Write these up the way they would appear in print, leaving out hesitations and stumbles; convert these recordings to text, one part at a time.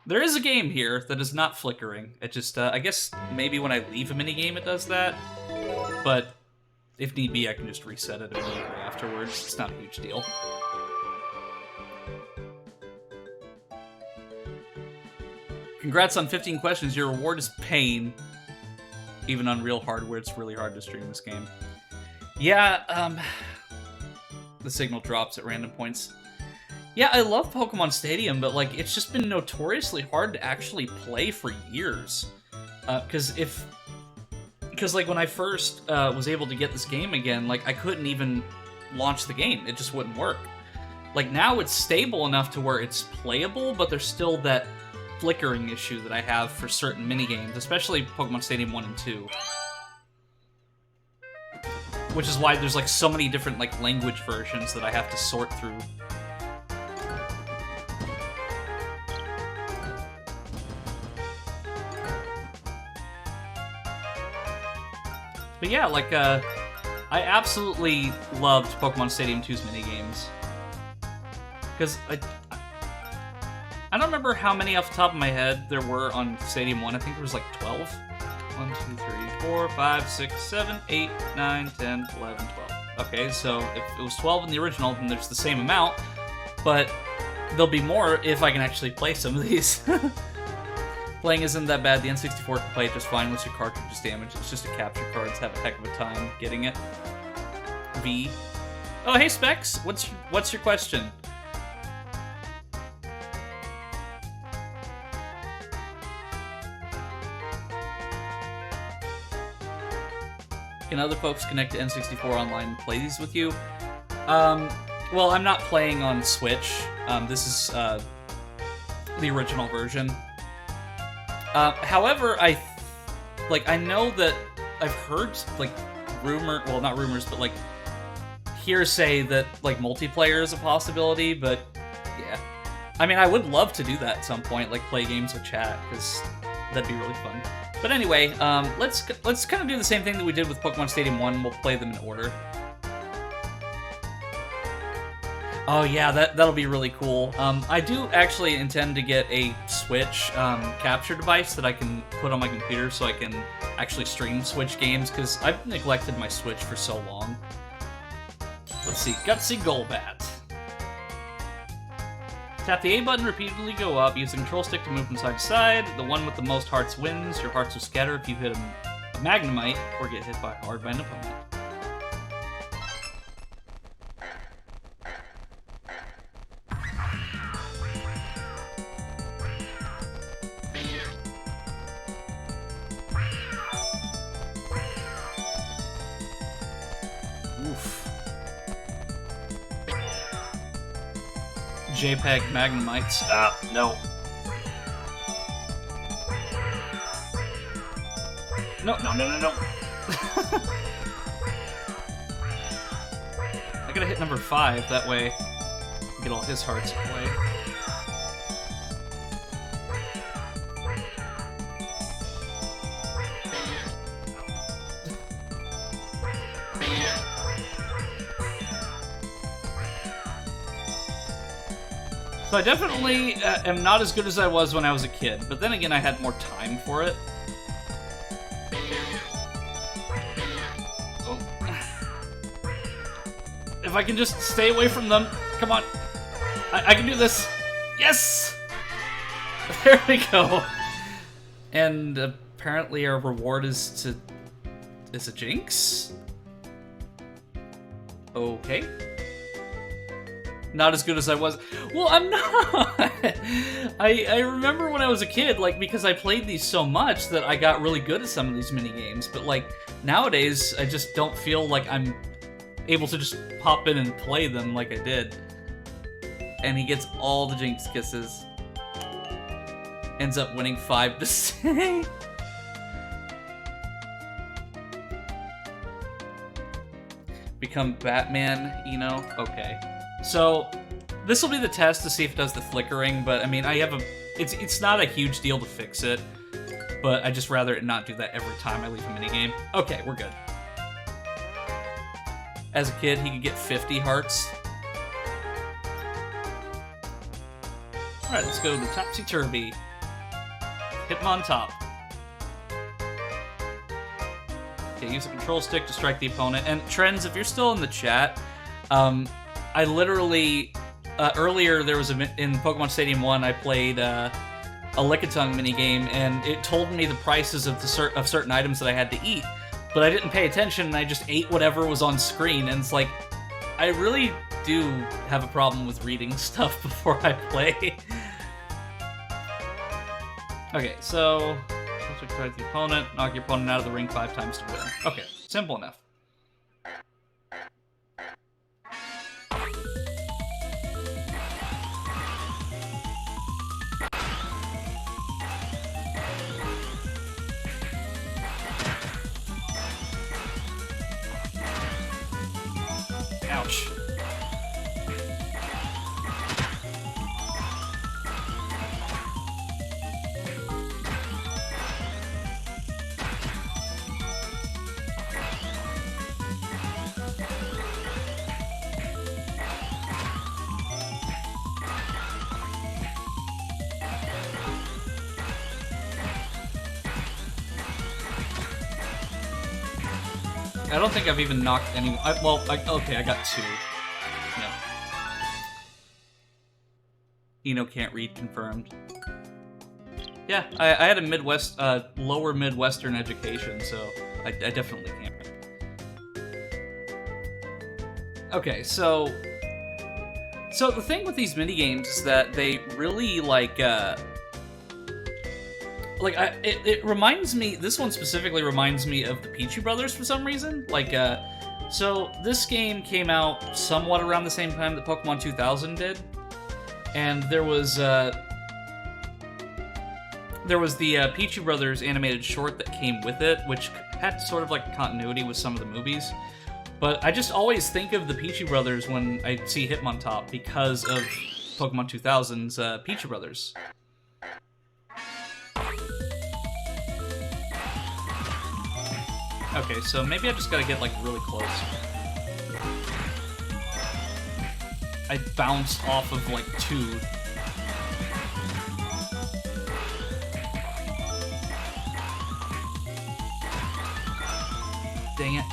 There is a game here that is not flickering. It just, I guess maybe when I leave a minigame it does that. But if need be, I can just reset it immediately afterwards. It's not a huge deal. Congrats on 15 questions. Your reward is pain. Even on real hardware, it's really hard to stream this game. Yeah, the signal drops at random points. Yeah, I love Pokemon Stadium, but like it's just been notoriously hard to actually play for years. Because like when I first was able to get this game again, like I couldn't even launch the game. It just wouldn't work. Like now it's stable enough to where it's playable, but there's still that flickering issue that I have for certain minigames, especially Pokemon Stadium 1 and 2. Which is why there's like so many different like language versions that I have to sort through. But yeah, like, I absolutely loved Pokemon Stadium 2's minigames. Because I don't remember how many off the top of my head there were on Stadium 1. I think there was like 12. 1, 2, 3, 4, 5, 6, 7, 8, 9, 10, 11, 12. Okay, so if it was 12 in the original, then there's the same amount. But there'll be more if I can actually play some of these. Playing isn't that bad. The N64 can play it just fine once your cartridge is damaged. It's just a capture cards. Have a heck of a time getting it. V. Oh, hey, Specs. What's your question? Can other folks connect to N64 online and play these with you? Well, I'm not playing on Switch. This is the original version. However, I know that I've heard, like, well, not rumors, but, like, hearsay that, like, multiplayer is a possibility, but, yeah. I mean, I would love to do that at some point, like, play games with chat, because that'd be really fun. But anyway, let's kind of do the same thing that we did with Pokemon Stadium 1, we'll play them in order. Oh yeah, that'll be really cool. I do actually intend to get a Switch capture device that I can put on my computer so I can actually stream Switch games, because I've neglected my Switch for so long. Let's see, Gutsy Golbat. Tap the A button, repeatedly go up, use the control stick to move from side to side. The one with the most hearts wins. Your hearts will scatter if you hit a Magnemite or get hit hard by an opponent. JPEG Magnemites. No. No. I gotta hit number 5, that way I can get all his hearts away. So I definitely am not as good as I was when I was a kid, but then again I had more time for it. Oh. If I can just stay away from them, come on. I can do this. Yes! There we go. And apparently our reward is a Jinx? Okay. Not as good as I was. Well, I'm not. I remember when I was a kid, like, because I played these so much that I got really good at some of these mini games. But like nowadays, I just don't feel like I'm able to just pop in and play them like I did. And he gets all the Jinx kisses. Ends up winning 5 to 6. Become Batman, you know? Okay. So, this will be the test to see if it does the flickering, but I mean, it's not a huge deal to fix it, but I just rather it not do that every time I leave a minigame. Okay, we're good. As a kid, he could get 50 hearts. Alright, let's go to Topsy-Turvy. Hitmontop. Okay, use the control stick to strike the opponent. And Trends, if you're still in the chat, I literally earlier there was in Pokemon Stadium 1 I played a Lickitung minigame, and it told me the prices of certain items that I had to eat, but I didn't pay attention and I just ate whatever was on screen. And it's like, I really do have a problem with reading stuff before I play. Okay, so target the opponent, knock your opponent out of the ring 5 times to win. Okay, simple enough. Ouch. I don't think I've even knocked any. Okay, I got 2. Yeah. Eno can't read, confirmed. Yeah, I had a lower Midwestern education, so I definitely can't read. Okay, so the thing with these minigames is that they really it reminds me, this one specifically reminds me of the Pichu Brothers for some reason. So this game came out somewhat around the same time that Pokemon 2000 did, and there was the Pichu Brothers animated short that came with it, which had sort of like continuity with some of the movies. But I just always think of the Pichu Brothers when I see Hitmontop because of Pokemon 2000's Pichu Brothers. Okay, so maybe I just gotta get, like, really close. I bounced off of, like, 2. Dang it.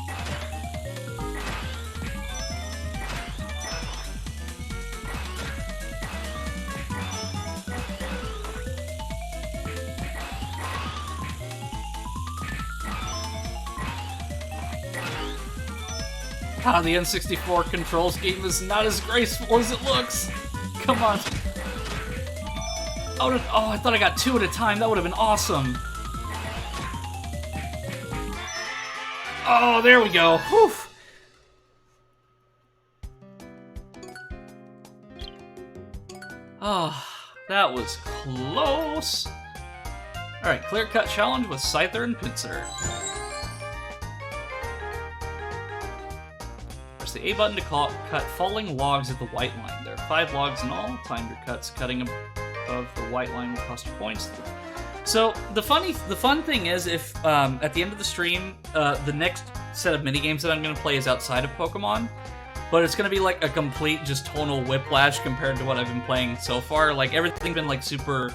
Ah, the N64 control scheme is not as graceful as it looks. Come on. Oh, I thought I got 2 at a time. That would have been awesome. Oh, there we go. Whew. Ah, that was close. Alright, clear cut challenge with Scyther and Pinsir. The A button to cut falling logs at the white line. There are 5 logs in all. Time your cuts. Cutting above the white line will cost you points. So the fun thing is, if at the end of the stream, the next set of minigames that I'm going to play is outside of Pokemon, but it's going to be like a complete just tonal whiplash compared to what I've been playing so far. Like, everything's been like super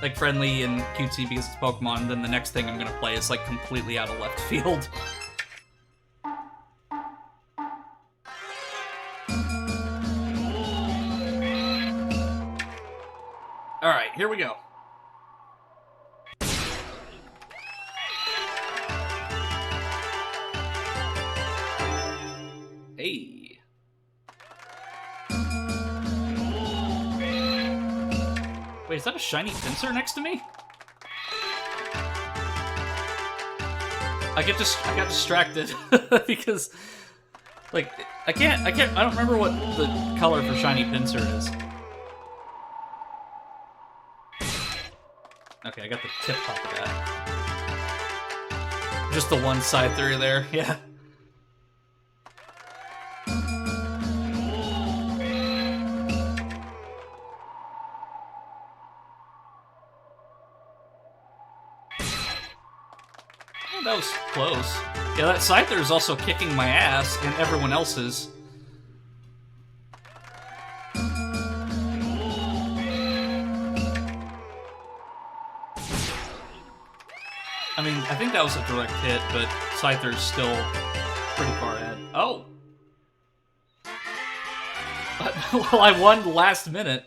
like friendly and cutesy because it's Pokemon, and then the next thing I'm going to play is like completely out of left field. Alright, here we go. Hey. Wait, is that a shiny Pinsir next to me? I got distracted because, like, I don't remember what the color for shiny Pinsir is. Okay, I got the tip top of that. Just the one side through there, yeah. Oh, that was close. Yeah, that Scyther is also kicking my ass and everyone else's. I mean, I think that was a direct hit, but Scyther's still pretty far ahead. Oh! Well, I won last minute.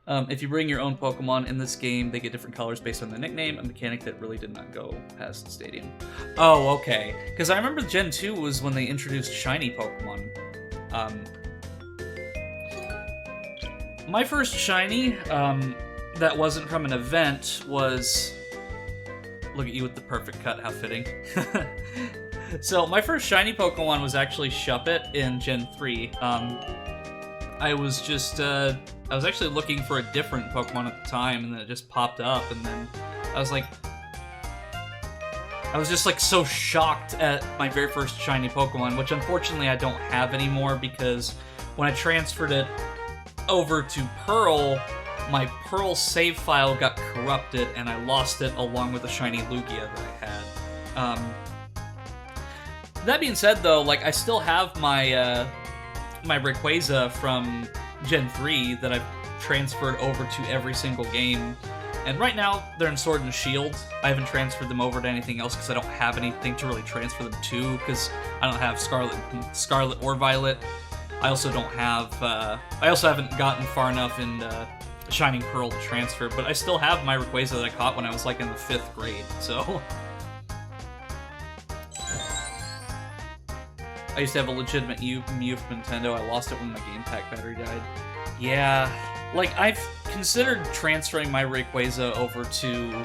If you bring your own Pokemon in this game, they get different colors based on their nickname, a mechanic that really did not go past the stadium. Oh, okay. Because I remember Gen 2 was when they introduced shiny Pokemon. My first shiny, that wasn't from an event, was... Look at you with the perfect cut, how fitting. So, my first shiny Pokemon was actually Shuppet in Gen 3. I was just, I was actually looking for a different Pokemon at the time, and then it just popped up, and then I was like... I was just, like, so shocked at my very first shiny Pokemon, which unfortunately I don't have anymore, because when I transferred it over to Pearl, my Pearl save file got corrupted, and I lost it along with the shiny Lugia that I had. That being said, though, like, I still have my, my Rayquaza from Gen 3 that I've transferred over to every single game. And right now, they're in Sword and Shield. I haven't transferred them over to anything else because I don't have anything to really transfer them to, because I don't have Scarlet or Violet. I also don't have, I also haven't gotten far enough in Shining Pearl to transfer, but I still have my Rayquaza that I caught when I was, like, in the 5th grade, so... I used to have a legitimate Mew from Nintendo. I lost it when my Game Pack battery died. Yeah, like, I've considered transferring my Rayquaza over to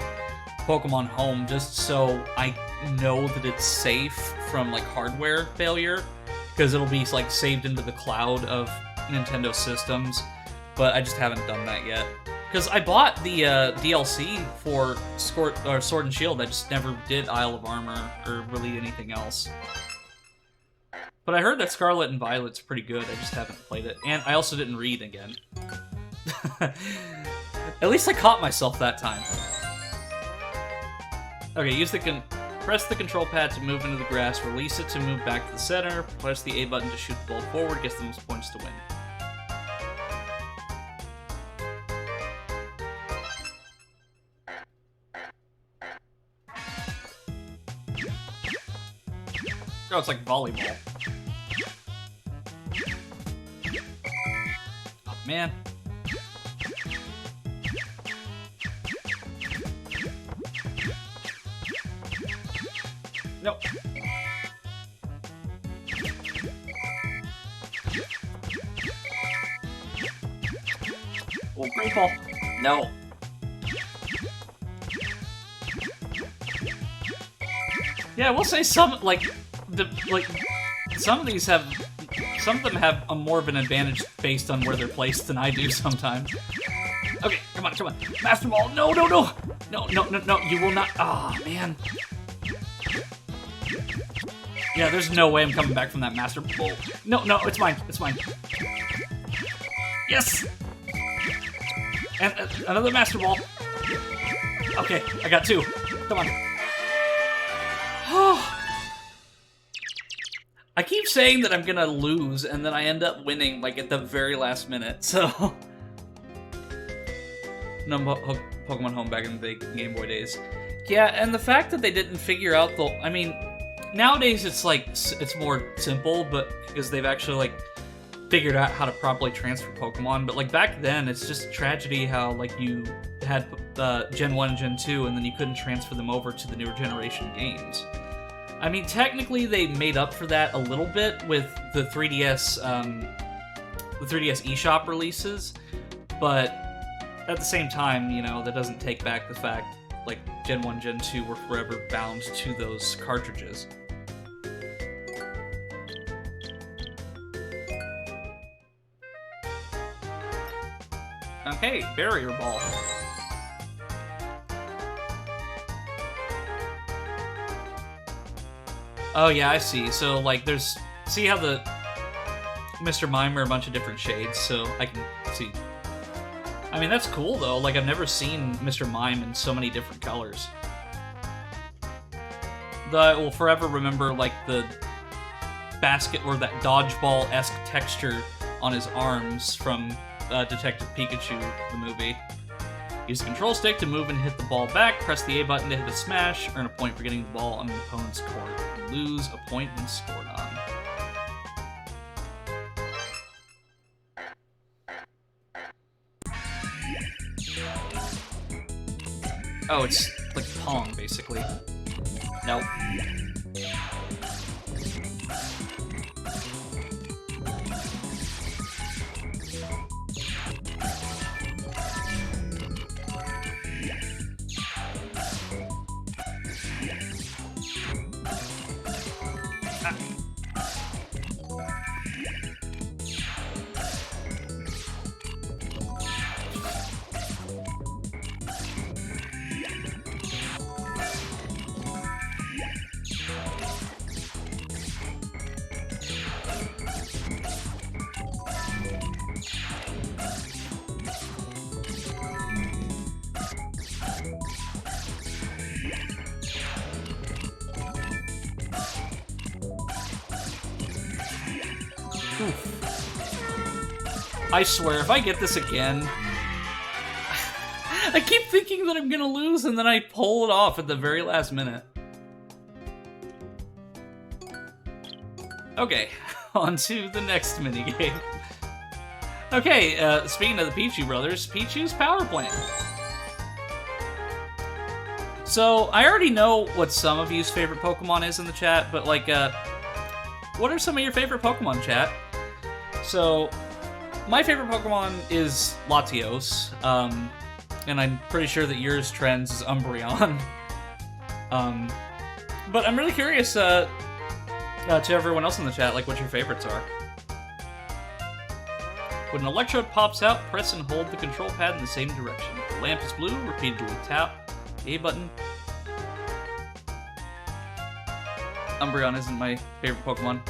Pokemon Home just so I know that it's safe from, like, hardware failure, because it'll be, like, saved into the cloud of Nintendo systems, but I just haven't done that yet. Because I bought the DLC for Sword and Shield, I just never did Isle of Armor or really anything else. But I heard that Scarlet and Violet's pretty good, I just haven't played it. And I also didn't read again. At least I caught myself that time. Okay, press the control pad to move into the grass, release it to move back to the center, press the A button to shoot the ball forward, gets the most points to win. Oh, it's like volleyball. Oh, man. Nope. Oh, great ball. No. Yeah, I will say some, like, some of these have, some of them have a more of an advantage based on where they're placed than I do sometimes. Okay, come on, Master Ball, no, you will not, ah, man. Yeah, there's no way I'm coming back from that Master Ball. No, it's mine. Yes! And another Master Ball. Okay, I got 2. Come on. I keep saying that I'm gonna lose, and then I end up winning, like, at the very last minute, so... No, Pokemon Home back in the Game Boy days. Yeah, and the fact that they didn't figure out the... I mean, nowadays it's, like, it's more simple, but because they've actually, like, figured out how to properly transfer Pokemon, but, like, back then, it's just a tragedy how, like, you had Gen 1 and Gen 2, and then you couldn't transfer them over to the newer generation games. I mean, technically, they made up for that a little bit with the 3DS eShop releases, but at the same time, you know, that doesn't take back the fact, like, Gen 1, Gen 2 were forever bound to those cartridges. Okay, Barrier Ball. Oh yeah, I see. So, like, there's... See how the Mr. Mime are a bunch of different shades, so I can see... I mean, that's cool, though. Like, I've never seen Mr. Mime in so many different colors. Though I will forever remember, like, the basket or that dodgeball-esque texture on his arms from Detective Pikachu, the movie. Use the control stick to move and hit the ball back. Press the A button to hit a smash. Earn a point for getting the ball on an opponent's court. Lose a point when scored on. Oh, it's like Pong, basically. Nope. Oof. I swear, if I get this again... I keep thinking that I'm gonna lose, and then I pull it off at the very last minute. Okay, on to the next minigame. Okay, speaking of the Pichu brothers, Pichu's Power Plant. So, I already know what some of you's favorite Pokemon is in the chat, but like, what are some of your favorite Pokemon, chat? So, my favorite Pokemon is Latios, and I'm pretty sure that yours, Trends, is Umbreon. But I'm really curious to everyone else in the chat, like, what your favorites are. When an electrode pops out, press and hold the control pad in the same direction. If the lamp is blue, repeatedly tap the A button. Umbreon isn't my favorite Pokemon.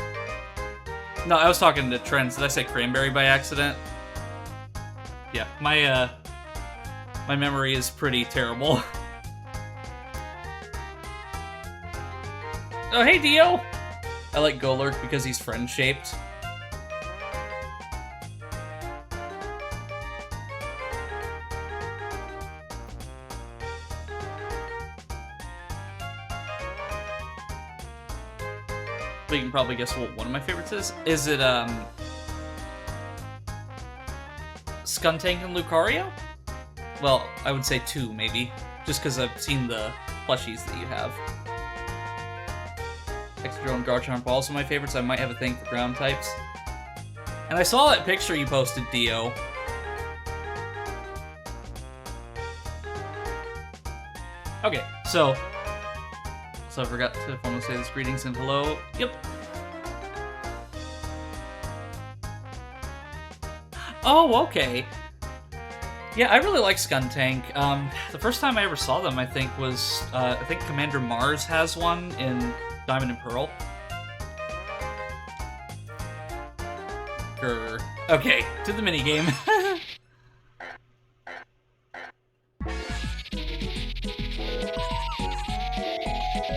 No, I was talking to Trends. Did I say Cranberry by accident? Yeah, my memory is pretty terrible. Oh, hey, Dio! I like Golurk because he's friend-shaped. But you can probably guess what one of my favorites is. Is it, Skuntank and Lucario? Well, I would say 2, maybe. Just because I've seen the plushies that you have. Excadrill and Garchomp are also my favorites. I might have a thing for ground types. And I saw that picture you posted, Dio. Okay, so I forgot to formally say this. Greetings and hello. Yep. Oh, okay. Yeah, I really like Skuntank. The first time I ever saw them, I think, was... I think Commander Mars has one in Diamond and Pearl. Grr. Okay, to the minigame.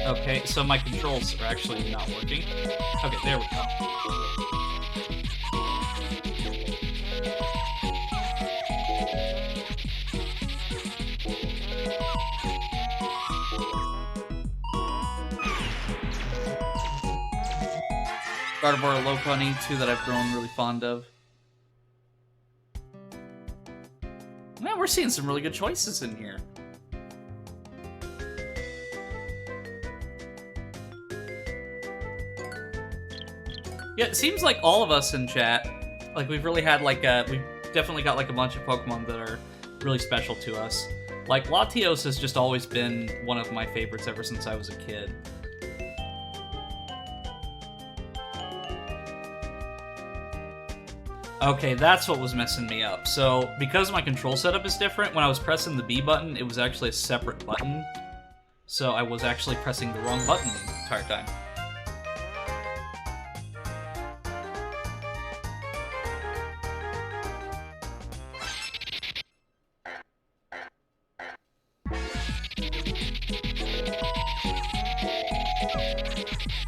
Okay, so my controls are actually not working. Okay, there we go. Gardevoir, Lopunny, 2 that I've grown really fond of. Man, we're seeing some really good choices in here. Yeah, it seems like all of us in chat, like, we've really had, like, we've definitely got, like, a bunch of Pokemon that are really special to us. Like, Latios has just always been one of my favorites ever since I was a kid. Okay, that's what was messing me up. So, because my control setup is different, when I was pressing the B button, it was actually a separate button. So I was actually pressing the wrong button the entire time.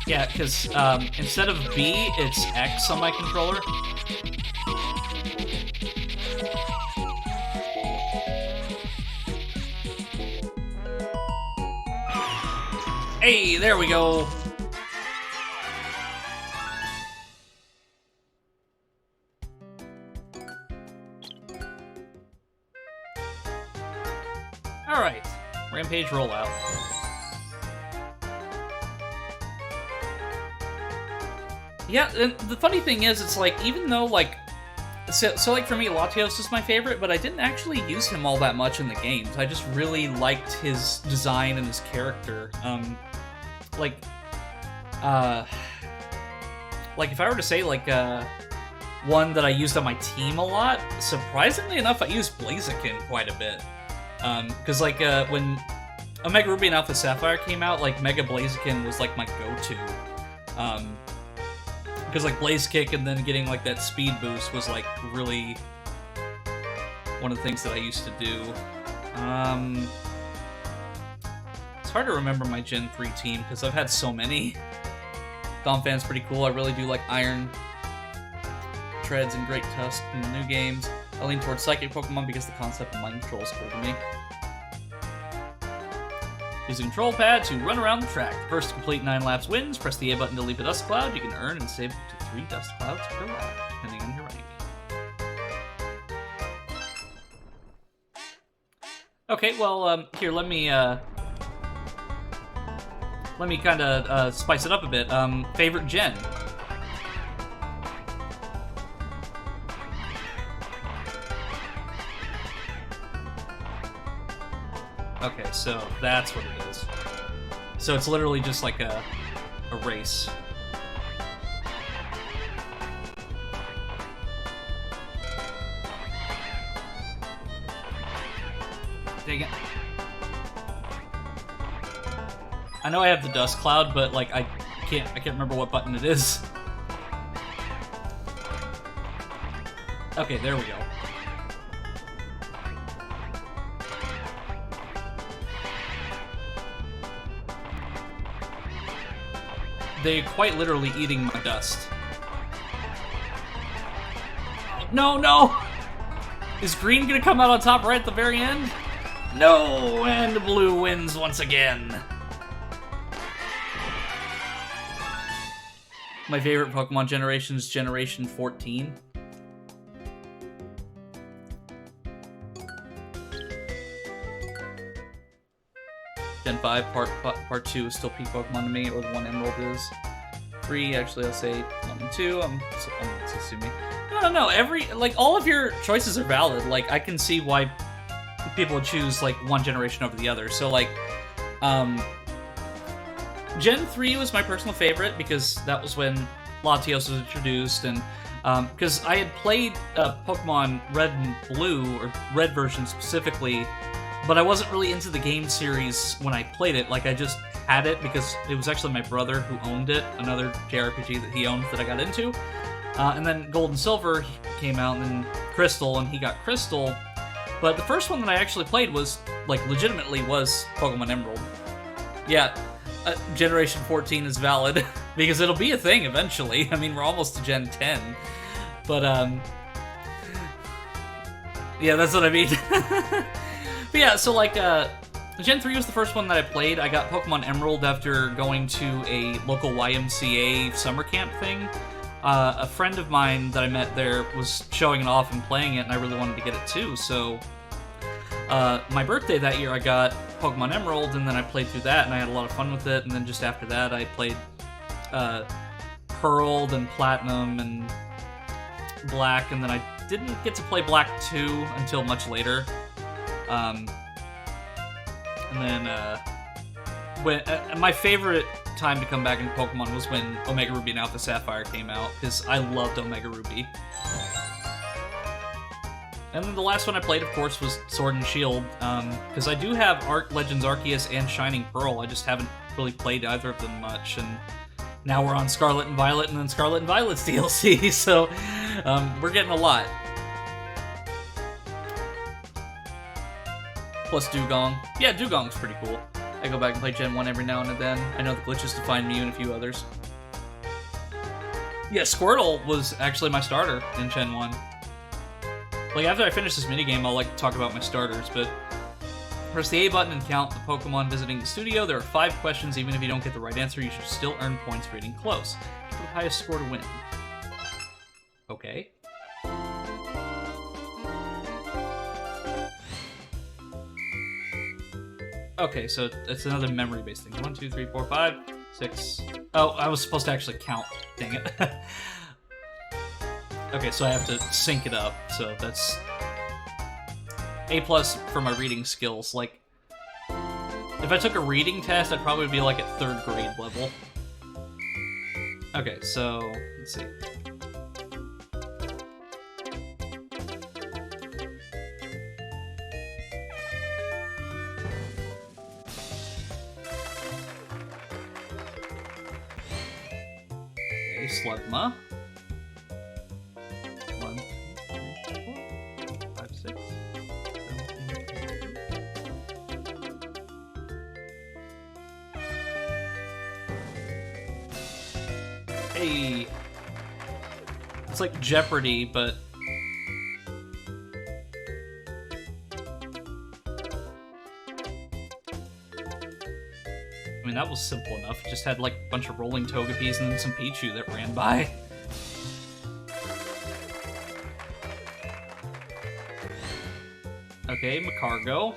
Yeah, because instead of B, it's X on my controller. Hey, there we go. Alright, Rampage rollout. Yeah, and the funny thing is, it's like, even though, like, so like, for me, Latios is my favorite, but I didn't actually use him all that much in the games. I just really liked his design and his character. Like, if I were to say, like, one that I used on my team a lot, surprisingly enough, I used Blaziken quite a bit. Because, like, when Omega Ruby and Alpha Sapphire came out, like, Mega Blaziken was, like, my go-to. Because, like, Blaze Kick and then getting, like, that speed boost was, like, really one of the things that I used to do. It's hard to remember my Gen 3 team, because I've had so many. Donphan's pretty cool. I really do like Iron Treads and Great Tusk in the new games. I lean towards Psychic Pokemon because the concept of Mind Control is cool to me. Use a control pad to run around the track. First to complete 9 laps wins. Press the A button to leap a Dust Cloud. You can earn and save up to 3 Dust Clouds per lap, depending on your rank. Okay, well, here, let me kind of spice it up a bit. Favorite gen? Okay, so that's what it is. So it's literally just like a race. Dang it. I know I have the Dust Cloud, but like I can't remember what button it is. Okay, there we go. They're quite literally eating my dust. No, no! Is green gonna come out on top right at the very end? No, and blue wins once again. My favorite Pokemon generation is Generation 14. Gen 5, part 2 is still peak Pokemon to me, or the 1 Emerald is. 3, actually, I'll say 1 and 2. I'm assuming. No, all of your choices are valid. Like, I can see why people would choose, like, one generation over the other. So, like, Gen 3 was my personal favorite, because that was when Latios was introduced, and, because I had played Pokemon Red and Blue, or Red version specifically, but I wasn't really into the game series when I played it. Like, I just had it because it was actually my brother who owned it, another JRPG that he owned that I got into. And then Gold and Silver came out, and then Crystal, and he got Crystal. But the first one that I actually played was, like, legitimately was Pokemon Emerald. Yeah, Generation 14 is valid, because it'll be a thing eventually. I mean, we're almost to Gen 10. But, yeah, that's what I mean. But yeah, so, like, Gen 3 was the first one that I played. I got Pokemon Emerald after going to a local YMCA summer camp thing. A friend of mine that I met there was showing it off and playing it, and I really wanted to get it too, so my birthday that year I got Pokemon Emerald, and then I played through that, and I had a lot of fun with it, and then just after that I played Pearl, and Platinum, and Black, and then I didn't get to play Black 2 until much later. And then, my favorite time to come back into Pokemon was when Omega Ruby and Alpha Sapphire came out, because I loved Omega Ruby. And then the last one I played, of course, was Sword and Shield, because I do have Legends Arceus and Shining Pearl, I just haven't really played either of them much, and now we're on Scarlet and Violet, and then Scarlet and Violet's DLC, so we're getting a lot. Plus Dugong. Yeah, Dugong's pretty cool. I go back and play Gen 1 every now and then. I know the glitches to find Mew and a few others. Yeah, Squirtle was actually my starter in Gen 1. Like, after I finish this minigame, I'll, like, talk about my starters, but Press the A button and count the Pokemon visiting the studio. There are 5 questions. Even if you don't get the right answer, you should still earn points for getting close. Get the highest score to win. Okay. Okay, so it's another memory-based thing. 1, 2, 3, 4, 5, 6. Oh, I was supposed to actually count. Dang it. Okay, so I have to sync it up. So that's A+ for my reading skills. Like, if I took a reading test, I'd probably be like at 3rd grade level. Okay, so let's see. Slugma. 1, 2, 3, 4, 5, 6, 7, 8. Hey! It's like Jeopardy, but... I mean, that was simple enough. It just had, like, a bunch of rolling Togepis and then some Pichu that ran by. Okay, Macargo.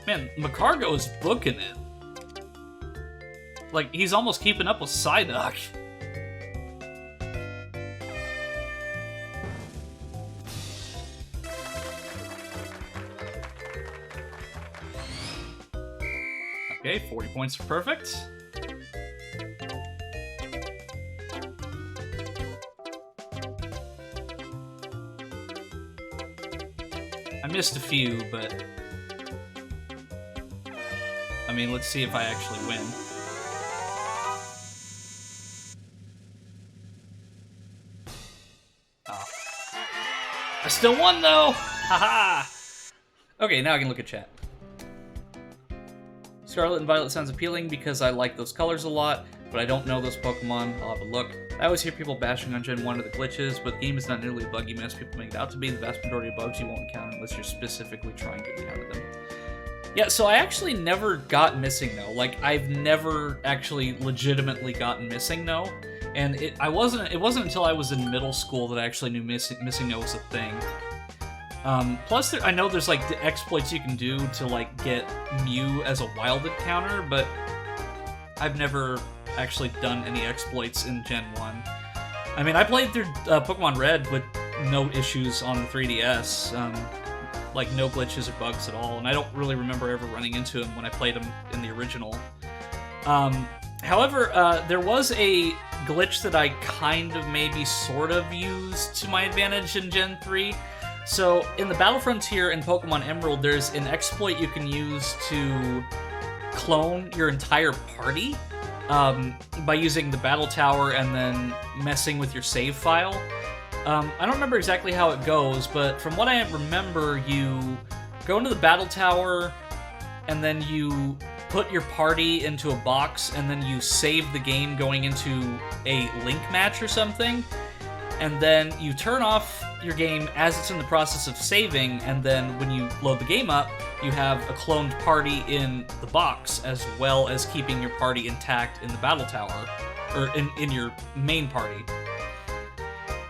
Man, Macargo is booking it. Like, he's almost keeping up with Psyduck. Okay, 40 points for perfect. I missed a few, but... I mean, let's see if I actually win. Oh. I still won, though! Haha! Okay, now I can look at chat. Scarlet and Violet sounds appealing because I like those colors a lot, but I don't know those Pokemon. I'll have a look. I always hear people bashing on Gen 1 to the glitches, but the game is not nearly a buggy mess people make it out to be. The vast majority of bugs you won't encounter unless you're specifically trying to encounter them. Yeah, so I actually never got Missing No. Like, I've never actually legitimately gotten Missing No, and it wasn't until I was in middle school that I actually knew Missing No was a thing. Plus, I know there's, like, the exploits you can do to, like, get Mew as a wild encounter, but I've never actually done any exploits in Gen 1. I mean, I played through Pokemon Red with no issues on the 3DS, like, no glitches or bugs at all, and I don't really remember ever running into them when I played them in the original. However, there was a glitch that I kind of maybe sort of used to my advantage in Gen 3. So, in the Battle Frontier in Pokemon Emerald, there's an exploit you can use to clone your entire party by using the Battle Tower and then messing with your save file. I don't remember exactly how it goes, but from what I remember, you go into the Battle Tower, and then you put your party into a box, and then you save the game going into a link match or something, and then you turn off your game as it's in the process of saving, and then when you load the game up, you have a cloned party in the box, as well as keeping your party intact in the Battle Tower, or in your main party.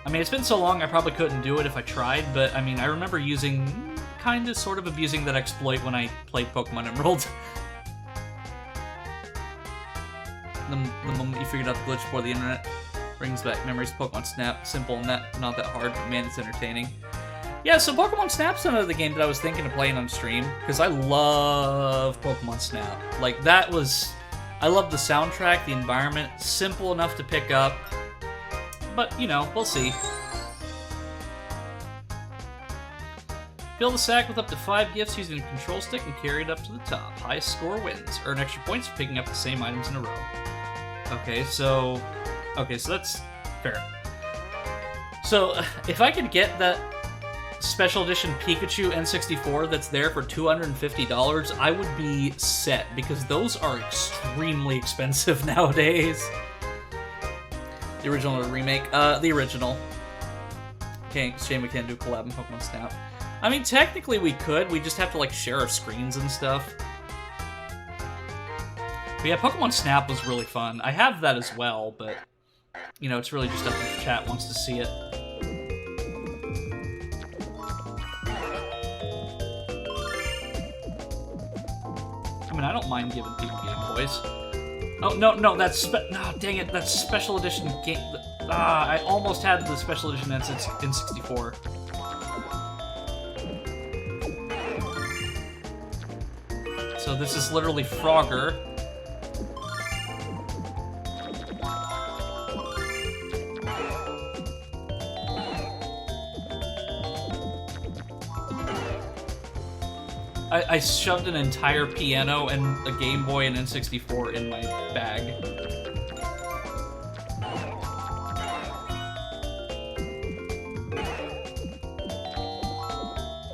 I mean, it's been so long I probably couldn't do it if I tried, but I mean, I remember sort of abusing that exploit when I played Pokemon Emerald. The moment you figured out the glitch before the internet brings back memories of Pokemon Snap. Simple and not that hard, but man, it's entertaining. Yeah, so Pokemon Snap's another game that I was thinking of playing on stream, because I love Pokemon Snap. Like, I love the soundtrack, the environment, simple enough to pick up, but, you know, we'll see. Fill the sack with up to 5 gifts using a control stick and carry it up to the top. Highest score wins. Earn extra points for picking up the same items in a row. Okay, so that's fair. So, if I could get that special edition Pikachu N64 that's there for $250, I would be set, because those are extremely expensive nowadays. The original or remake? The original. shame we can't do a collab in Pokemon Snap. I mean, technically we could. We just have to, like, share our screens and stuff. But yeah, Pokemon Snap was really fun. I have that as well, but, you know, it's really just up if the chat wants to see it. I mean, I don't mind giving people Game Boys. Oh, no, that's dang it, that's special edition game. I almost had the special edition N64. So this is literally Frogger. I shoved an entire piano and a Game Boy and N64 in my bag.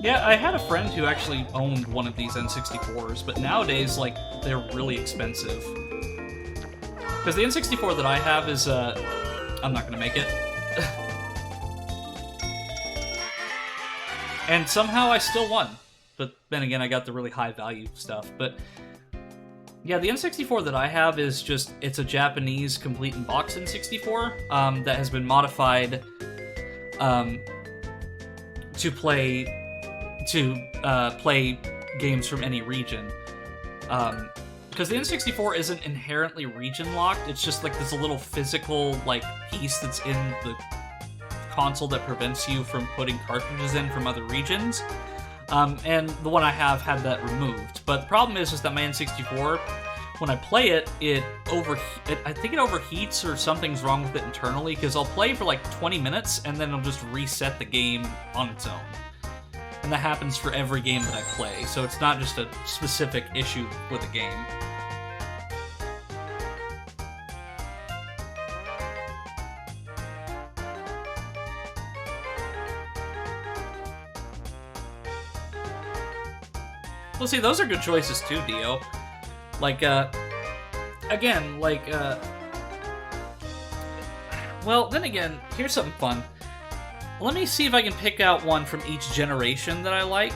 Yeah, I had a friend who actually owned one of these N64s, but nowadays, like, they're really expensive. Because the N64 that I have is, I'm not gonna make it. And somehow I still won. But then again, I got the really high value stuff. But yeah, the N64 that I have is just, it's a Japanese complete in box N64 that has been modified to play games from any region. Because the N64 isn't inherently region locked, it's just like this little physical like piece that's in the console that prevents you from putting cartridges in from other regions. And the one I have had that removed. But the problem is that my N64, when I play it, I think it overheats or something's wrong with it internally, because I'll play for like 20 minutes and then it'll just reset the game on its own. And that happens for every game that I play, so it's not just a specific issue with a game. Well, see, those are good choices too, Dio. Like, again, like, well, then again, here's something fun. Let me see if I can pick out one from each generation that I like,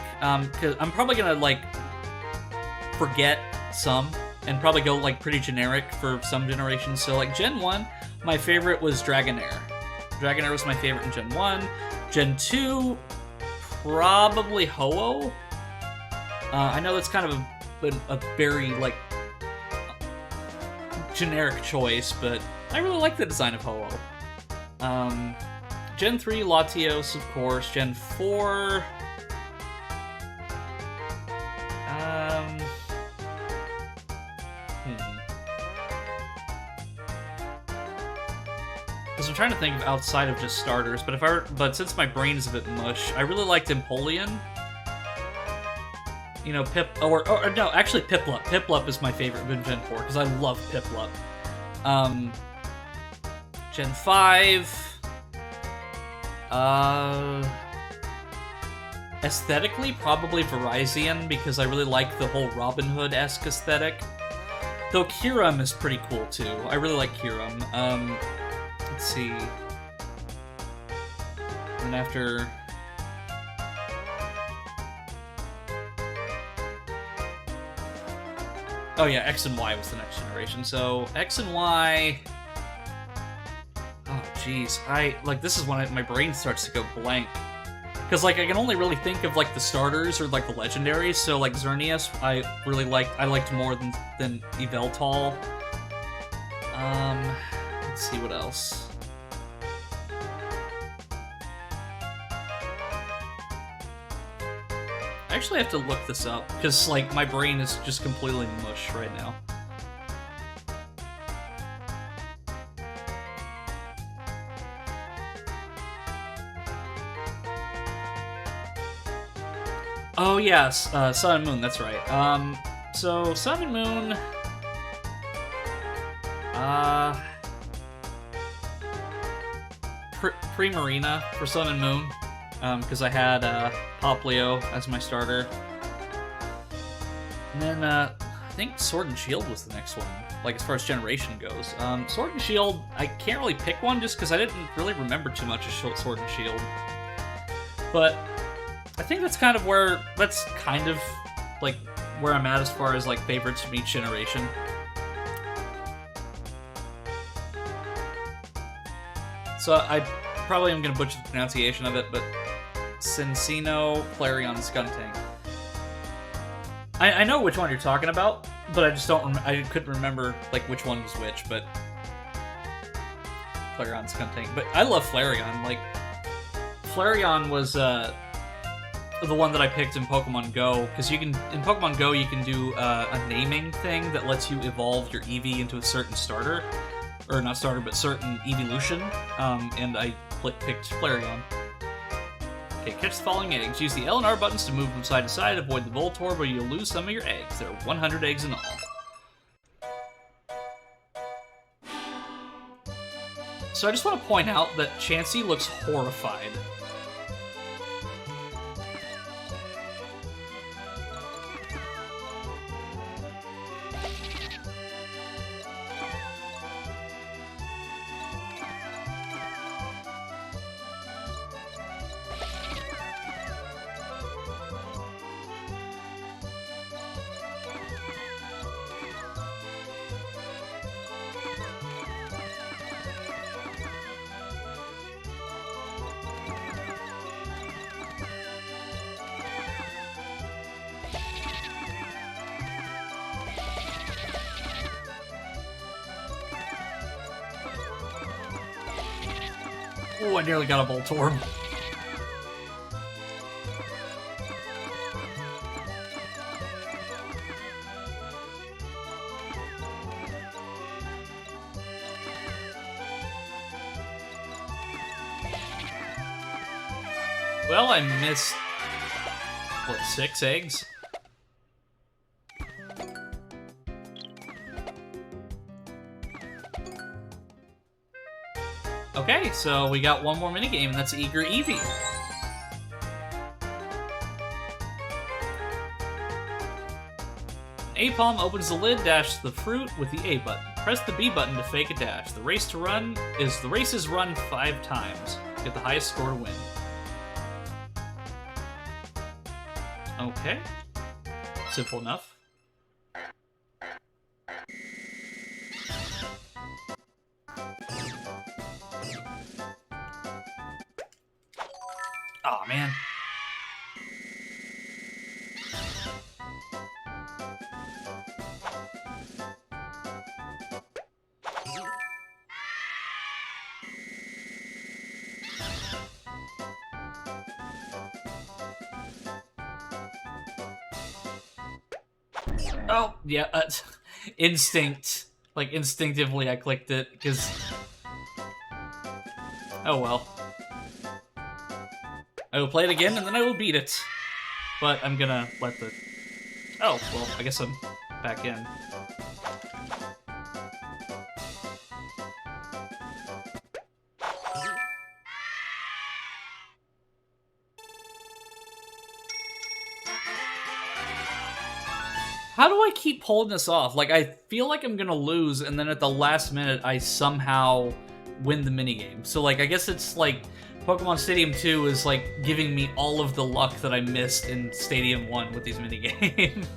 because I'm probably gonna, like, forget some, and probably go, like, pretty generic for some generations. So, like, Gen 1, my favorite was Dragonair. Dragonair was my favorite in Gen 1. Gen 2, probably Ho-Oh. I know that's kind of a very, like, generic choice, but I really like the design of Ho-Oh. Gen 3, Latios, of course. Gen 4... Because I'm trying to think of outside of just starters, but since my brain is a bit mush, I really liked Empoleon. You know, no, actually Piplup. Piplup is my favorite in Gen 4, because I love Piplup. Gen 5... aesthetically, probably Virizion, because I really like the whole Robin Hood-esque aesthetic. Though Kyurem is pretty cool, too. I really like Kyurem. Let's see... And after... Oh yeah, X and Y was the next generation. So, X and Y... Oh, jeez. this is when my brain starts to go blank. Because, like, I can only really think of, like, the starters or, like, the legendaries. So, like, Xerneas, I liked more than Yveltal. Let's see what else. I actually have to look this up, because, like, my brain is just completely mush right now. Oh, yes, Sun and Moon, that's right. So, Sun and Moon... Pre-Marina for Sun and Moon, because I had, Poplio as my starter. And then, I think Sword and Shield was the next one, like, as far as generation goes. Sword and Shield, I can't really pick one just because I didn't really remember too much of Sword and Shield. But I think that's kind of where like where I'm at as far as like favorites from each generation. So I probably am gonna butcher the pronunciation of it, but Cinccino, Flareon, Skuntank. I know which one you're talking about, but I just don't. I couldn't remember like which one was which. But Flareon, Skuntank. But I love Flareon. Like Flareon was the one that I picked in Pokemon Go, because in Pokemon Go you can do a naming thing that lets you evolve your Eevee into a certain starter, or not starter, but certain evolution. And I picked Flareon. Okay, catch the following eggs. Use the L and R buttons to move from side to side. Avoid the Voltorb, or you'll lose some of your eggs. There are 100 eggs in all. So I just want to point out that Chansey looks horrified. Oh, I nearly got a Voltorb. Well, I missed, what, 6 eggs? Okay, so we got one more minigame, and that's Eager Eevee. A-Palm opens the lid, dash the fruit with the A button. Press the B button to fake a dash. The race is run 5 times. Get the highest score to win. Okay. Simple enough. Aw, man. Oh, yeah, instinct. Like, instinctively I clicked it, because... Oh well. I will play it again, and then I will beat it. But I'm gonna let the... Oh, well, I guess I'm back in. How do I keep holding this off? Like, I feel like I'm gonna lose, and then at the last minute, I somehow win the minigame. So, like, I guess it's like Pokemon Stadium 2 is, like, giving me all of the luck that I missed in Stadium 1 with these minigames.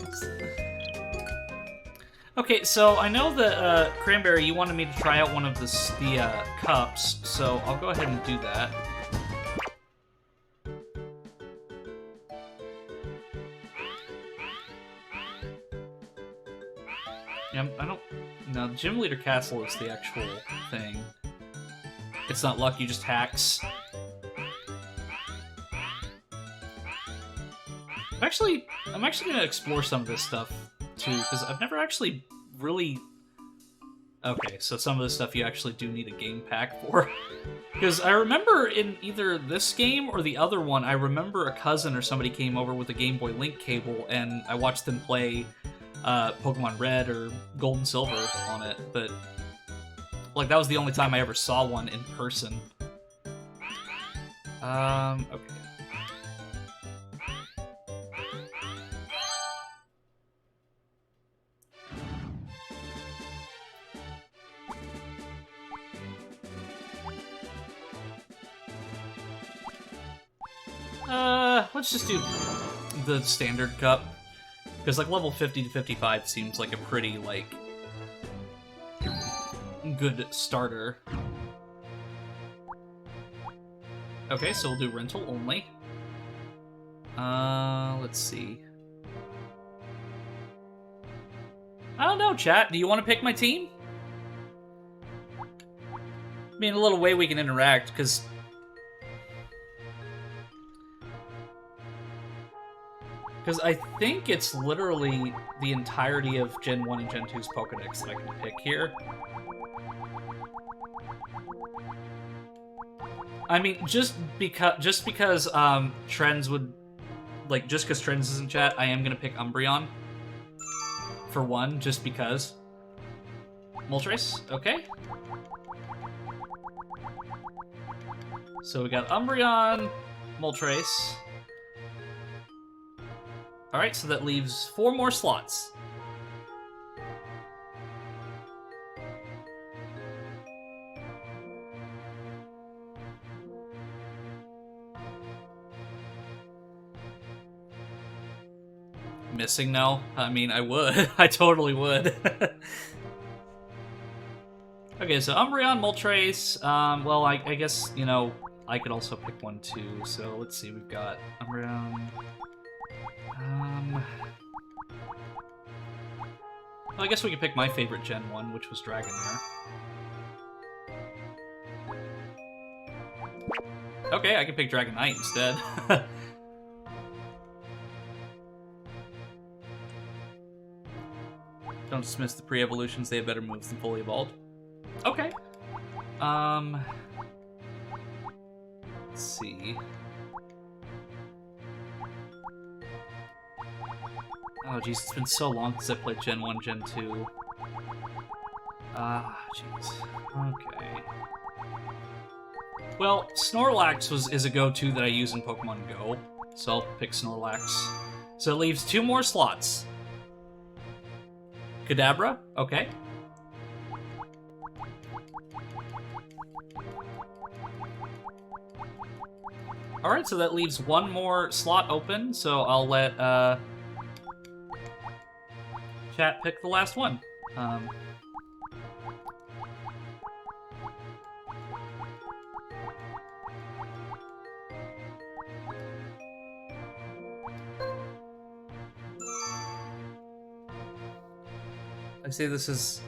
Okay, so I know that, Cranberry, you wanted me to try out one of the cups, so I'll go ahead and do that. I don't... No, the Gym Leader Castle is the actual thing. It's not luck, you just hacks. I'm actually gonna explore some of this stuff, too, because I've never actually really... Okay, so some of this stuff you actually do need a game pack for. Because I remember in either this game or the other one, I remember a cousin or somebody came over with a Game Boy Link cable, and I watched them play Pokemon Red or Gold and Silver on it, but like that was the only time I ever saw one in person. Okay. Let's just do the standard cup. Because, like, level 50 to 55 seems like a pretty, like, good starter. Okay, so we'll do rental only. Let's see. I don't know, chat. Do you want to pick my team? I mean, a little way we can interact, because... Because I think it's literally the entirety of Gen 1 and Gen 2's Pokedex that I can pick here. I mean, just because Trends would... Like, just because Trends is in chat, I am going to pick Umbreon. For one, just because. Moltres, okay. So we got Umbreon, Moltres. Alright, so that leaves 4 more slots. Missing now? I mean, I would. I totally would. Okay, so Umbreon, Moltres. Well, I guess, you know, I could also pick one too. So let's see, we've got Umbreon. Well, I guess we could pick my favorite Gen 1, which was Dragonair. Okay, I can pick Dragonite instead. Don't dismiss the pre-evolutions, they have better moves than fully evolved. Okay. Let's see. Oh, jeez, it's been so long since I played Gen 1, Gen 2. Ah, jeez. Okay. Well, Snorlax is a go-to that I use in Pokemon Go, so I'll pick Snorlax. So it leaves 2 more slots. Kadabra? Okay. Alright, so that leaves 1 more slot open, so I'll let, chat pick the last one. I say this is...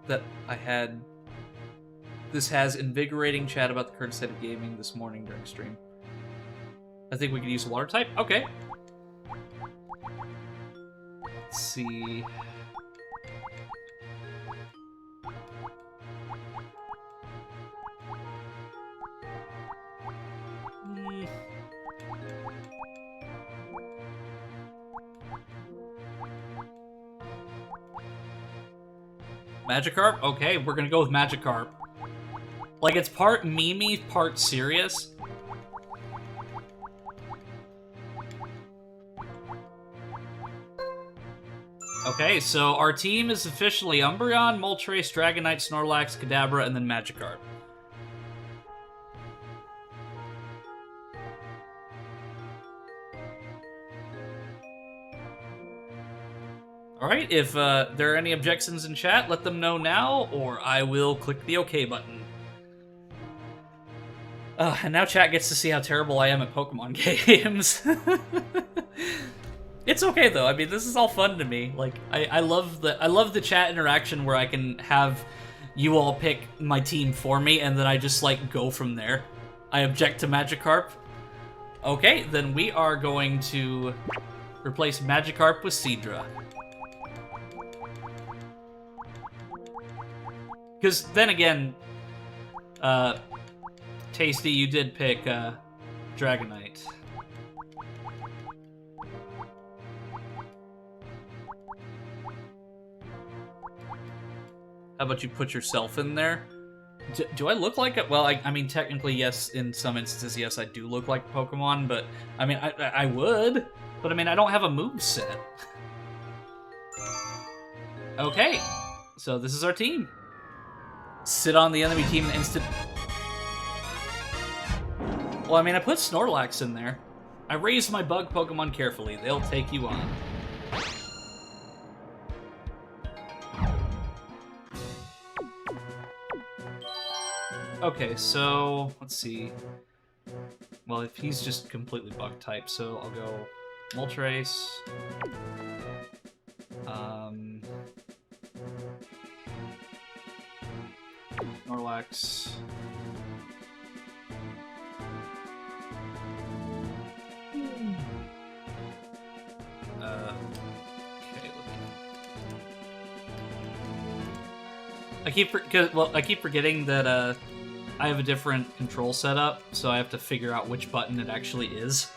that I had... This has invigorating chat about the current state of gaming this morning during stream. I think we could use a water type? Okay. Let's see... Magikarp? Okay, we're gonna go with Magikarp. Like, it's part memey, part serious. Okay, so our team is officially Umbreon, Moltres, Dragonite, Snorlax, Kadabra, and then Magikarp. Alright, if there are any objections in chat, let them know now, or I will click the OK button. And now chat gets to see how terrible I am at Pokemon games. It's okay though. I mean, this is all fun to me. Like, I love the chat interaction where I can have you all pick my team for me, and then I just like go from there. I object to Magikarp. Okay, then we are going to replace Magikarp with Seadra. Because then again, Tasty, you did pick Dragonite. How about you put yourself in there? Do I look like it? Well, I mean, technically, yes, in some instances, yes, I do look like a Pokemon, but, I mean, I would, but, I mean, I don't have a moveset. Okay, so this is our team. Sit on the enemy team instant... Well, I mean, I put Snorlax in there. I raised my bug Pokemon carefully. They'll take you on. Okay, so let's see. Well, if he's just completely bug type, so I'll go Moltres. Snorlax. Okay. I keep forgetting that I have a different control setup, so I have to figure out which button it actually is.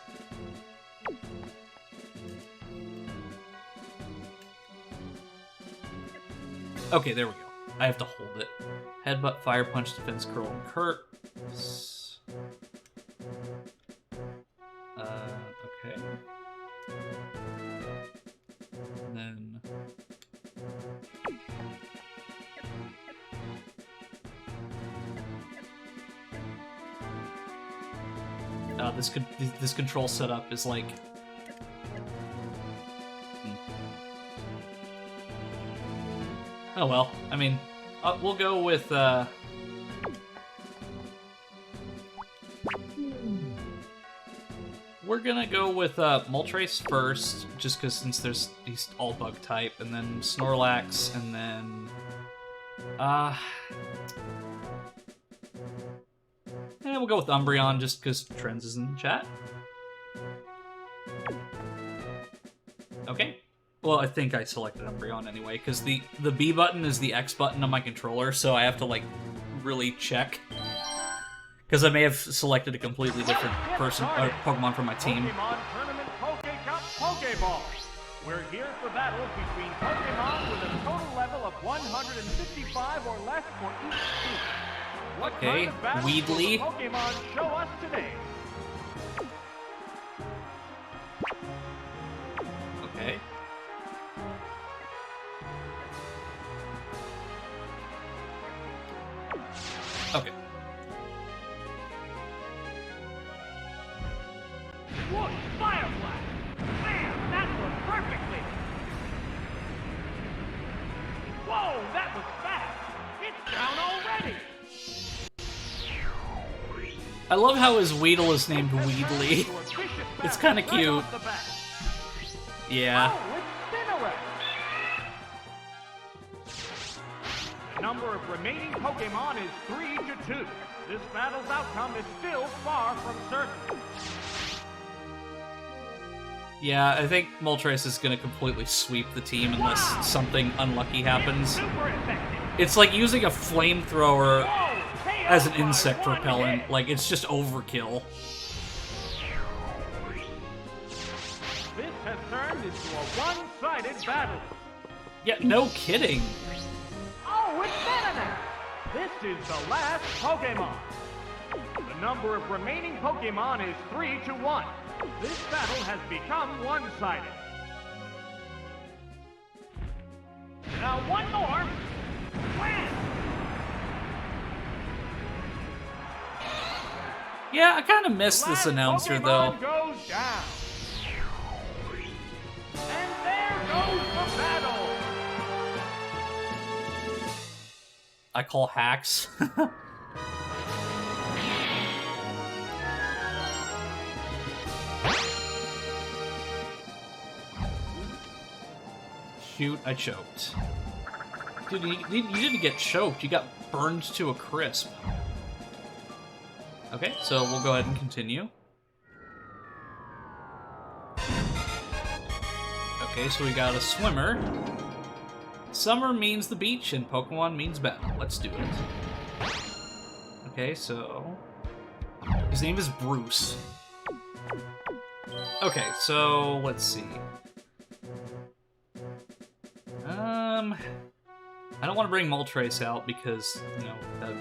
Okay, there we go. I have to hold it. Headbutt, Fire Punch, Defense Curl, and Curt. Okay. And then... this control setup is like... Oh well, I mean, we'll go with, we're gonna go with, Moltres first, just because since he's all bug type, and then Snorlax, and then, and we'll go with Umbreon, just because Trends is in the chat. Okay. Well, I think I selected Umbreon anyway, because the B button is the X button on my controller, so I have to, like, really check. Because I may have selected a completely different Pokemon from my team. Pokemon Tournament Poke Cup Pokeball. We're here for battles between Pokemon with a total level of 155 or less for each team. What kind of battles will the Pokemon show us today? Okay. Okay. Whoa, Firefly! Man, that worked perfectly! Whoa, that was fast! It's down already! I love how his Weedle is named Weedly. It's kind of cute. Yeah. Oh, it's Spinarak! The number of remaining Pokemon is 3-2. This battle's outcome is still far from certain. Yeah, I think Moltres is gonna completely sweep the team unless something unlucky happens. It's like using a flamethrower as an insect repellent. Like, it's just overkill. This has turned into a one-sided battle. Yeah, no kidding. Oh, it's Venonat! This is the last Pokemon. The number of remaining Pokemon is 3-1. This battle has become one-sided. Now one more. Wham! Yeah, I kind of miss this announcer, though. Goes down. And there goes the battle. I call hacks. Shoot, I choked. Dude, you didn't get choked, you got burned to a crisp. Okay, so we'll go ahead and continue. Okay, so we got a swimmer. Summer means the beach, and Pokemon means battle. Let's do it. Okay, so... his name is Bruce. Okay, so let's see. I don't want to bring Moltres out because, you know, that'd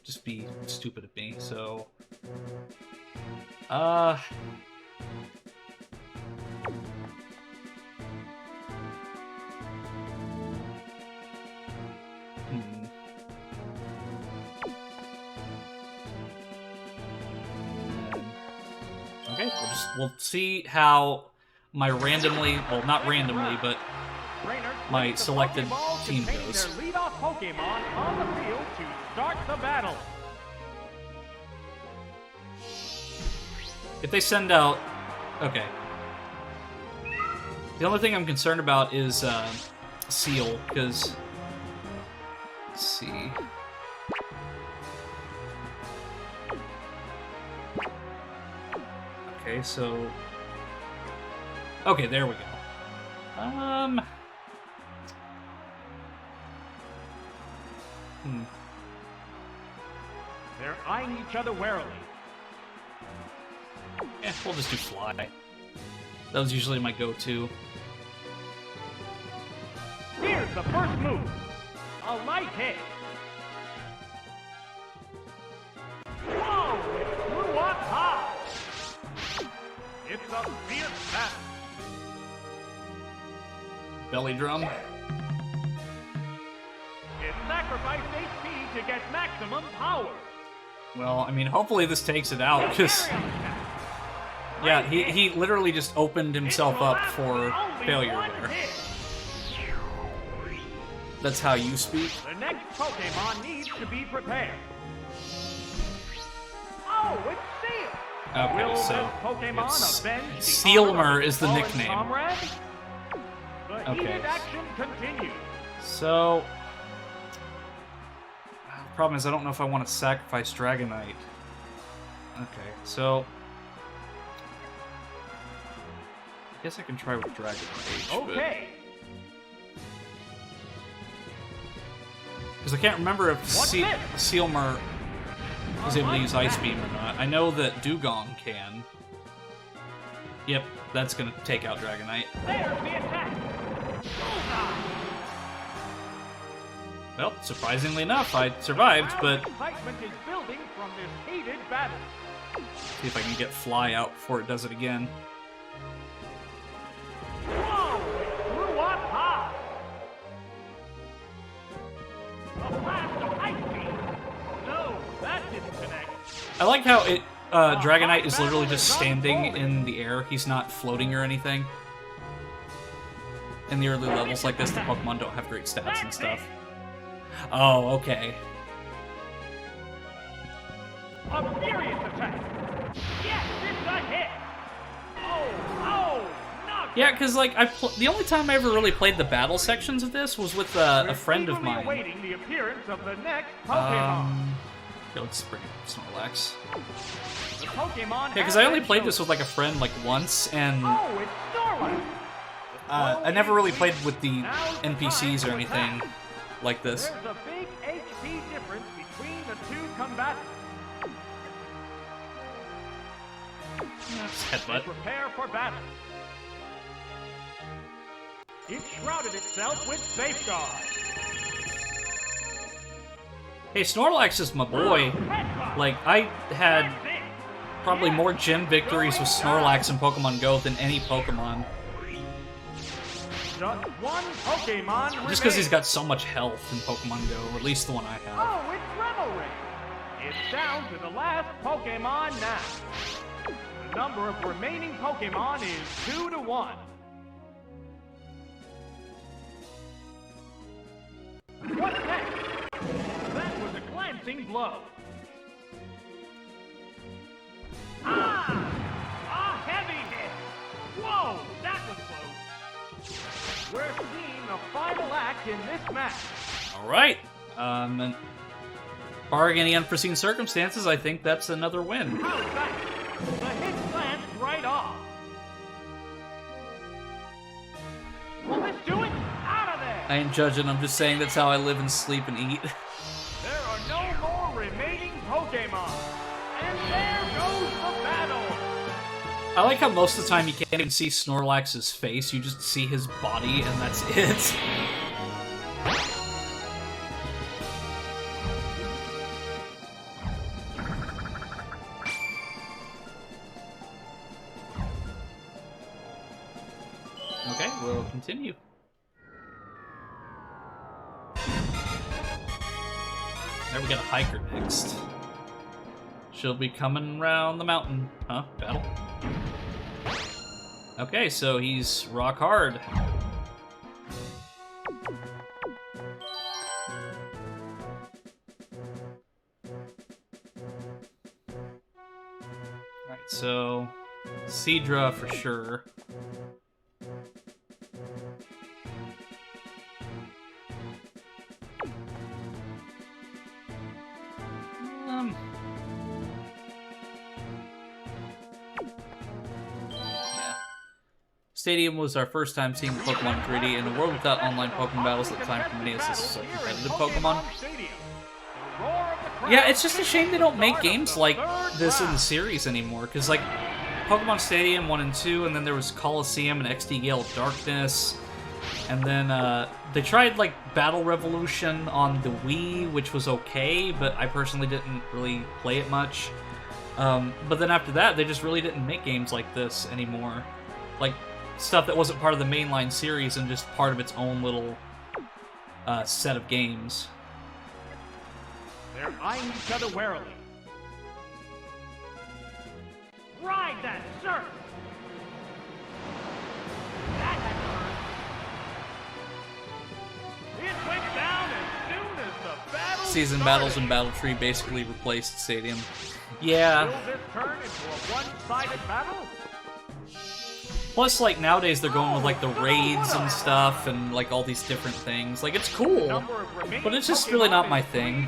just be stupid of me, so... Okay, we'll see how my randomly, well, not randomly, but my selected team goes. Their leadoff Pokemon on the field to start the battle. If they send out, okay. The only thing I'm concerned about is Seal, because let's see. Okay, so okay, there we go. They're eyeing each other warily. Yeah, we'll just do Fly. That was usually my go-to. Here's the first move. A light hit. Whoa! It flew up high. It's a fierce battle. Belly drum. It sacrificed HP to get maximum power. Well, I mean, hopefully this takes it out, because yeah, he literally just opened himself up for failure there. That's how you speak? The next Pokemon needs to be prepared. Oh, it's Seal! Okay, Will so this Pokemon avenge the Steelmer honor of is the fallen nickname. comrade? The Okay. heated action continues. So, the problem is I don't know if I want to sacrifice Dragonite. Okay, so I guess I can try with Dragonite. Okay. Because I can't remember if Sealmer is able to use Ice Beam or not. I know that Dugong can. Yep, that's going to take out Dragonite. There's the attack. Bullseye. Well, surprisingly enough, I survived, but Excitement is building from this heated battle. see if I can get Fly out before it does it again. Whoa! It flew up high. A blast of ice beam. No, that didn't connect. I like how it Dragonite is literally just standing in the air. He's not floating or anything. In the early levels like this, the Pokemon don't have great stats and stuff. Oh, okay. A furious attack. Yes, it's a hit. Oh, knocked. Yeah, because like the only time I ever really played the battle sections of this was with a friend of mine. Awaiting the appearance of the next Pokemon. Okay, let's bring up Snorlax. The Pokemon. Yeah, because I only played this with like a friend like once, and Oh, it's Snorlax. I never really played with the NPCs or anything like this. There's a big HP difference between the two combatants. That's headbutt. Prepare for battle. It shrouded itself with safeguard. Hey, Snorlax is my boy. Like, I had probably more gym victories with Snorlax in Pokemon Go than any Pokemon. Just one Pokemon Just because he's got so much health in Pokemon Go, or at least the one I have. Oh, it's Revelry. It's down to the last Pokemon now. The number of remaining Pokemon is 2-1. What's next? That was a glancing blow. Ah! A heavy hit! Whoa, that was close. We're seeing the final act in this match. Alright. And barring any unforeseen circumstances, I think that's another win. How's that? The hit glanced right off. Will this do it? Out of there! I ain't judging, I'm just saying that's how I live and sleep and eat. There are no more remaining Pokemon. And there goes the battle. I like how most of the time you can't even see Snorlax's face, you just see his body and that's it. Okay, we'll continue. Now we got a hiker next. She'll be coming round the mountain. Huh? Battle? Okay, so he's rock hard. Alright, so Seadra for sure. Stadium was our first time seeing Pokemon gritty. In a world without online Pokemon battles at the time for many of us, this is a competitive Pokemon. Yeah, it's just a shame they don't make games like this in the series anymore, because like Pokemon Stadium 1 and 2, and then there was Coliseum and XD Gale of Darkness, and then they tried like Battle Revolution on the Wii, which was okay, but I personally didn't really play it much. But then after that, they just really didn't make games like this anymore. Like, stuff that wasn't part of the mainline series and just part of its own little set of games. They're eyeing each other warily. Ride that surf! That had to hurt. It went down as soon as the battle Season started. battles and Battle Tree basically replaced Stadium. Yeah. Will this turn into a one-sided battle? Plus, like, nowadays they're going with, like, the raids and stuff and, like, all these different things. Like, it's cool, but it's just really not my thing.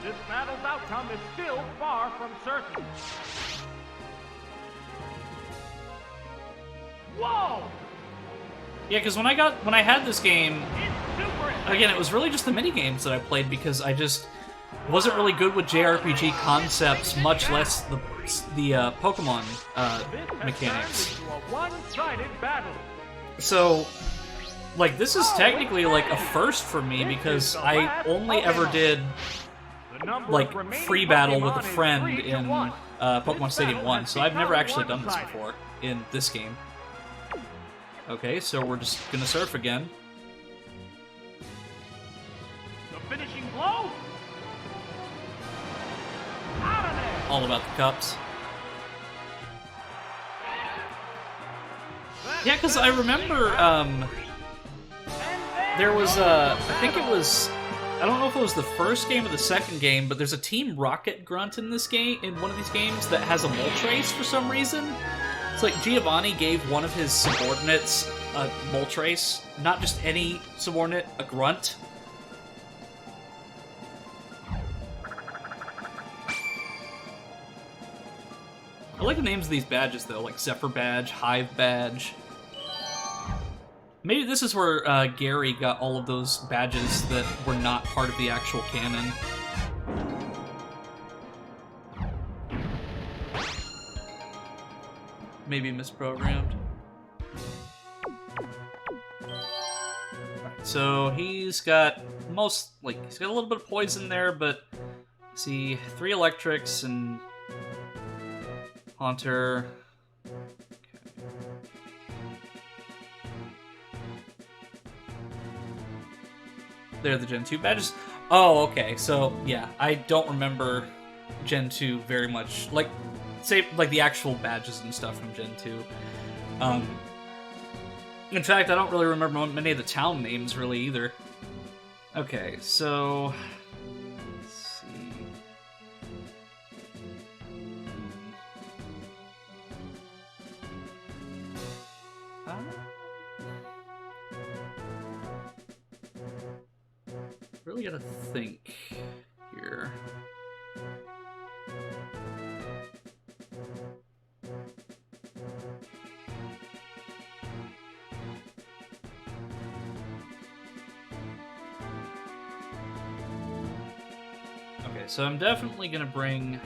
This battle's outcome is still far from certain. Whoa! Yeah, because when I had this game, again, it was really just the mini-games that I played because I just wasn't really good with JRPG concepts, much less the Pokemon mechanics. So, like, this is technically, like, a first for me because I only ever did, like, free battle with a friend in Pokemon Stadium 1, so I've never actually done this before in this game. Okay, so we're just gonna surf again. The finishing blow? Out of there! All about the cups. Yeah, because I remember, there was, I think it was, I don't know if it was the first game or the second game, but there's a Team Rocket Grunt in this game, in one of these games, that has a Moltres for some reason. It's like Giovanni gave one of his subordinates a Moltres, not just any subordinate, a Grunt. I like the names of these badges, though, like Zephyr Badge, Hive Badge. Maybe this is where Gary got all of those badges that were not part of the actual canon. Maybe misprogrammed. Alright, so he's got he's got a little bit of poison there, but see, 3 electrics and Haunter. Okay. They're the Gen 2 badges. Oh, okay. So, yeah, I don't remember Gen 2 very much. Like, say, like the actual badges and stuff from Gen 2. In fact, I don't really remember many of the town names, really, either. Okay, so... let's see... really gotta think here. Okay, so I'm definitely gonna bring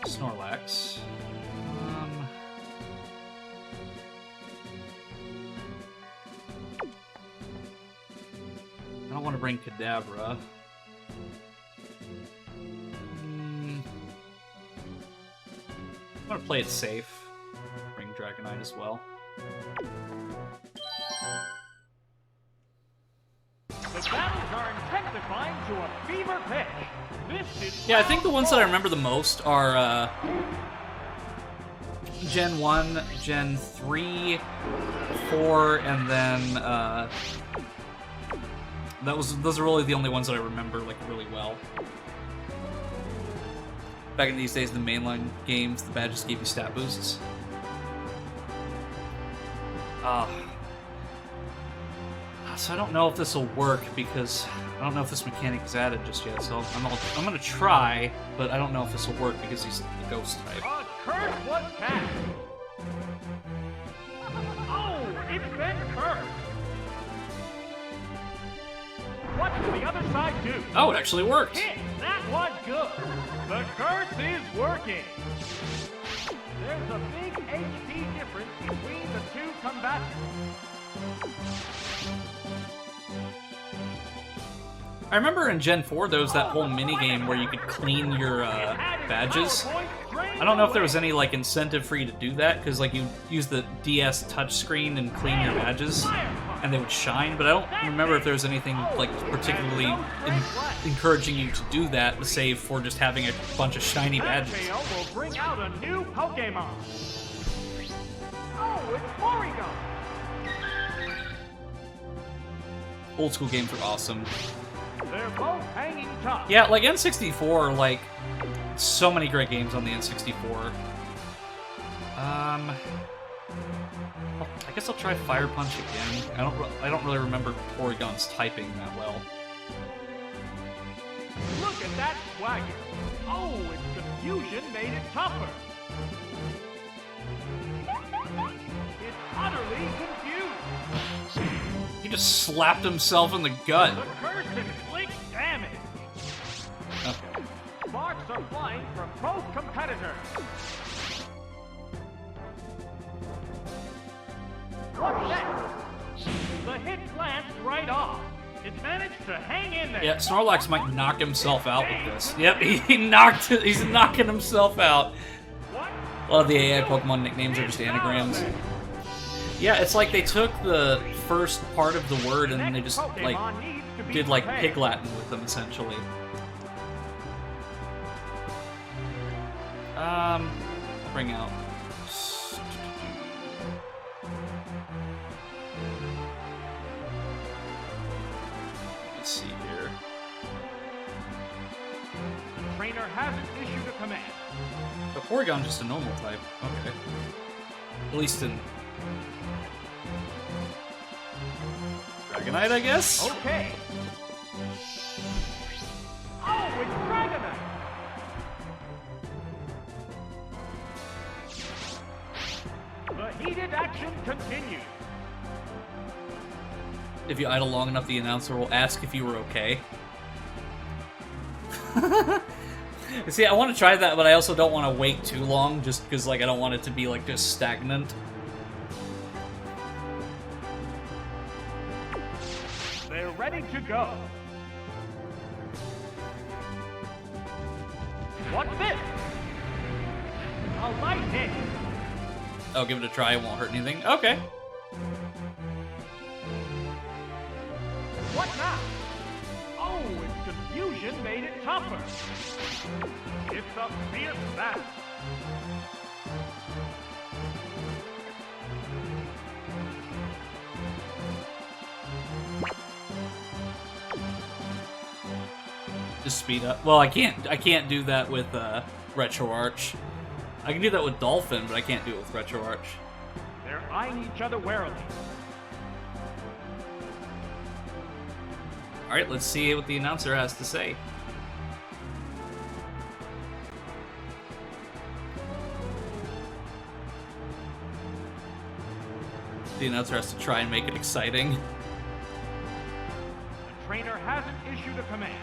Snorlax. I don't want to bring Kadabra. I'm gonna play it safe. Bring Dragonite as well. The battles are intensifying to a fever pitch. This is Yeah, I think the ones that I remember the most are Gen 1, Gen 3, 4, and then those are really the only ones that I remember like really well. Back in these days, the mainline games, the badges gave you stat boosts. So I don't know if this will work because I don't know if this mechanic is added just yet. So I'm gonna try, but I don't know if this will work because he's the ghost type. A curse was cast. Oh, it's been cursed. What did the other side do? Oh, it actually worked. Hit! That was good. The curse is working. There's a big HP difference between the two combatants. I remember in Gen 4 there was that whole mini game where you could clean your badges. I don't know if there was any like incentive for you to do that because like you use the DS touchscreen and clean your badges and they would shine, but I don't remember if there was anything like particularly encouraging you to do that, save for just having a bunch of shiny badges. Will bring out a new Pokemon. Oh, it's Porygon. Old school games are awesome. They're both hanging tough. Yeah, like N64, like so many great games on the N64. I guess I'll try Fire Punch again. I don't really remember Porygon's typing that well. Look at that swagger. Oh, its confusion made it tougher. It's utterly confused. He just slapped himself in the gut. The curse inflicts damage. Okay. Sparks are flying from both competitors. What's next? The hit glanced right off. It managed to hang in there. Yeah, Snorlax might knock himself out with this. Yep, he's knocking himself out. What? A lot of the AI Pokemon nicknames are just anagrams. Yeah, it's like they took the first part of the word and then they just like did like Pig Latin with them essentially. Bring out. Let's see here. The trainer hasn't issued a command. But Porygon's just a normal type. Okay. At least in Dragonite, I guess? Okay. Oh, it's Dragonite. The heated action continues. If you idle long enough, the announcer will ask if you were okay. See, I want to try that, but I also don't want to wait too long, just because, like, I don't want it to be, like, just stagnant. They're ready to go. What's this? A light hit. Oh, give it a try, it won't hurt anything. Okay. What now? Oh, its confusion made it tougher. It's a fierce battle. Just speed up. Well, I can't do that with Retro Arch. I can do that with Dolphin, but I can't do it with Retro Arch. They're eyeing each other warily. Alright, let's see what the announcer has to say. The announcer has to try and make it exciting. The trainer hasn't issued a command.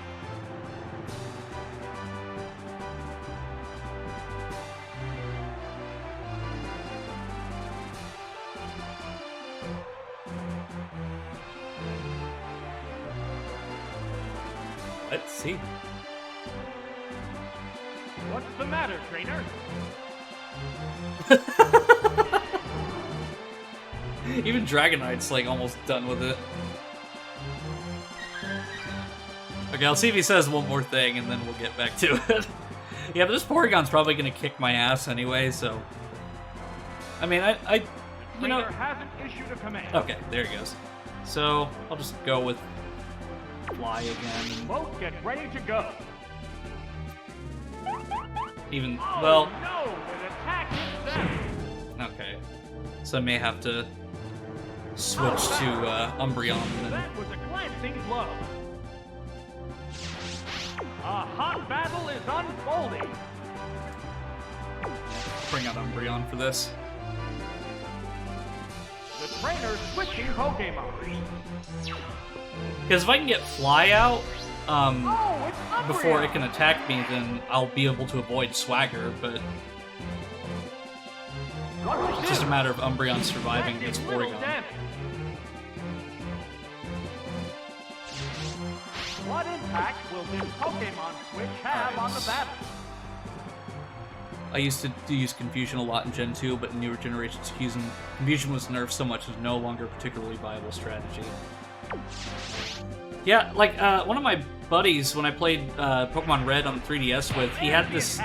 Let's see. What's the matter, trainer? Even Dragonite's like almost done with it. Okay, I'll see if he says one more thing and then we'll get back to it. Yeah, but this Porygon's probably gonna kick my ass anyway, so I mean, you know... Trainer hasn't issued a command. Okay, there he goes. So, I'll just go with fly again. Both get ready to go. Even, Oh, well... no, an attack hits them. Okay. So I may have to switch to Umbreon then. That was a glancing blow. A hot battle is unfolding. Bring out Umbreon for this. The trainer's switching Pokemon. Because if I can get Fly out Oh, it's Umbreon. before it can attack me, then I'll be able to avoid Swagger, but What was it's just a this? matter of Umbreon surviving That did against little Porygon. damage. What impact will this Pokemon switch have on the battle? I used to use Confusion a lot in Gen 2, but in newer generations, Confusion was nerfed so much it was no longer a particularly viable strategy. Yeah, like, one of my buddies, when I played Pokemon Red on 3DS with, he had this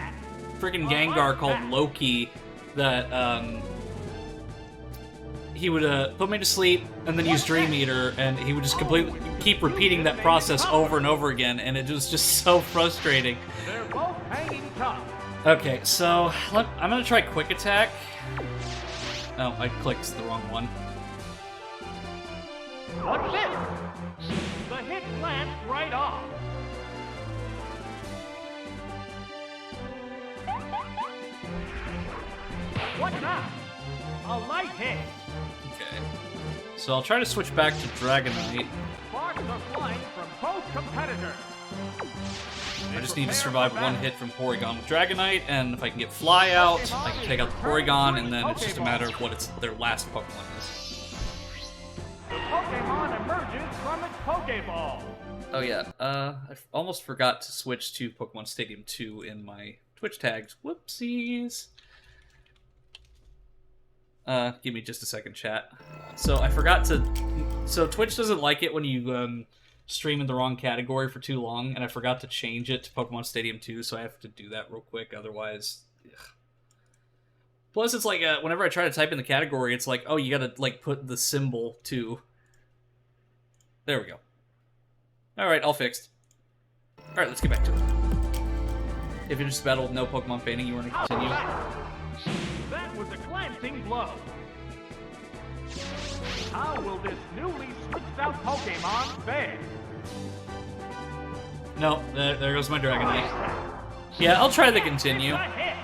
freaking Gengar called Loki that, he would put me to sleep and then use Dream Eater, and he would just completely keep repeating that process over and over again, and it was just so frustrating. They're both hanging tough. Okay, so I'm gonna try Quick Attack. Oh, I clicked the wrong one. What's this? The hit glanced right off. What now? A light hit. Okay. So I'll try to switch back to Dragonite. Sparks are flying from both competitors. I just need to survive one hit from Porygon with Dragonite, and if I can get Fly out, I can take out the Porygon, and then it's just a matter of what their last Pokemon is. The Pokemon emerges from its Pokeball. Oh yeah, I almost forgot to switch to Pokemon Stadium 2 in my Twitch tags. Whoopsies. Give me just a second, chat. So I forgot to... So Twitch doesn't like it when you stream in the wrong category for too long, and I forgot to change it to Pokemon Stadium 2, so I have to do that real quick, otherwise... Ugh. Plus, it's like, whenever I try to type in the category, it's like, oh, you gotta, like, put the symbol to... There we go. Alright, all fixed. Alright, let's get back to it. If you just battled no Pokemon fainting, you want to continue? That was a glancing blow. How will this newly switched out Pokemon fare? No, there goes my Dragonite. Yeah, I'll try the continue. It's a hit.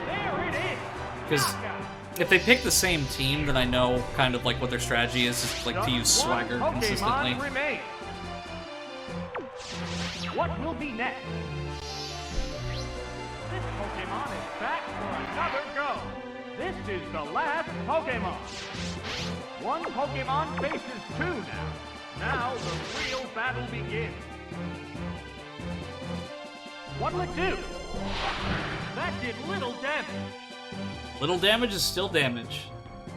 There it is. Because Knockout. if they pick the same team, then I know kind of like what their strategy is like to use Just one Swagger Pokemon consistently. remains. What will be next? This Pokemon is back for another go. This is the last Pokemon. One Pokemon faces two now. Now the real battle begins. What'll it do? That did little damage. Little damage is still damage.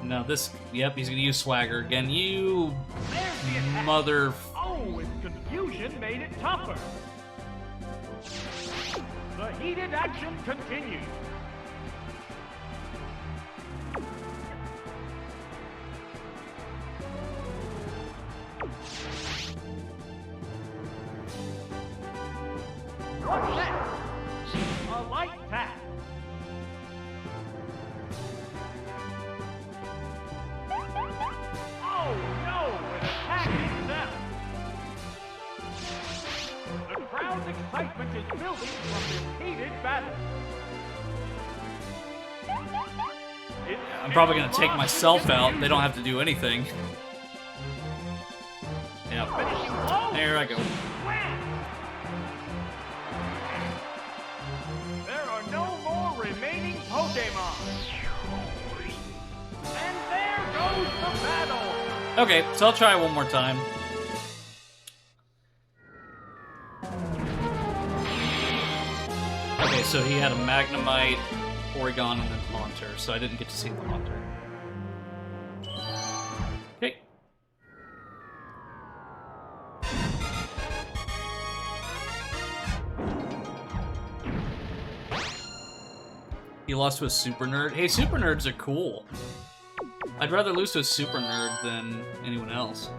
No, this... Yep, he's gonna use Swagger again. You... There's the attack. Mother... Oh, its confusion made it tougher. The heated action continues. What's next? A light tap. Oh no, an attack itself. The crowd's excitement is building from this heated battle. I'm probably gonna take myself out. They don't have to do anything. Yep. Finishing blow. There I go. Wham! There are no more remaining Pokemon. And there goes the battle. Okay, so I'll try one more time. Okay, so he had a Magnemite, Porygon, and then Haunter, so I didn't get to see the Haunter. Okay. He lost to a super nerd. Hey, super nerds are cool. I'd rather lose to a super nerd than anyone else.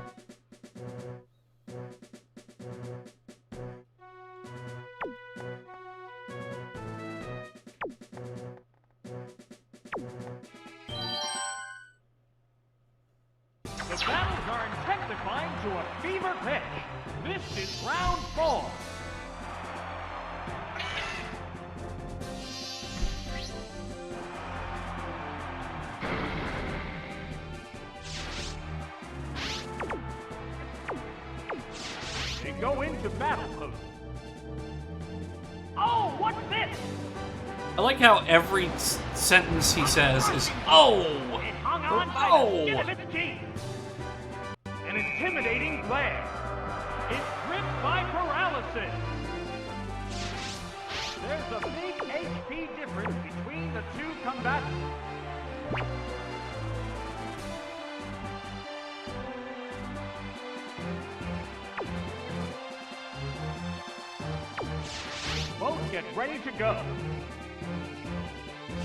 The battles are intensifying to a fever pitch. This is round 4. They go into battle pose. Oh, what's this? I like how every sentence he says is, oh! It hung on by the skin of its teeth. An intimidating glare. It's gripped by paralysis. There's a big HP difference between the two combatants. Both get ready to go.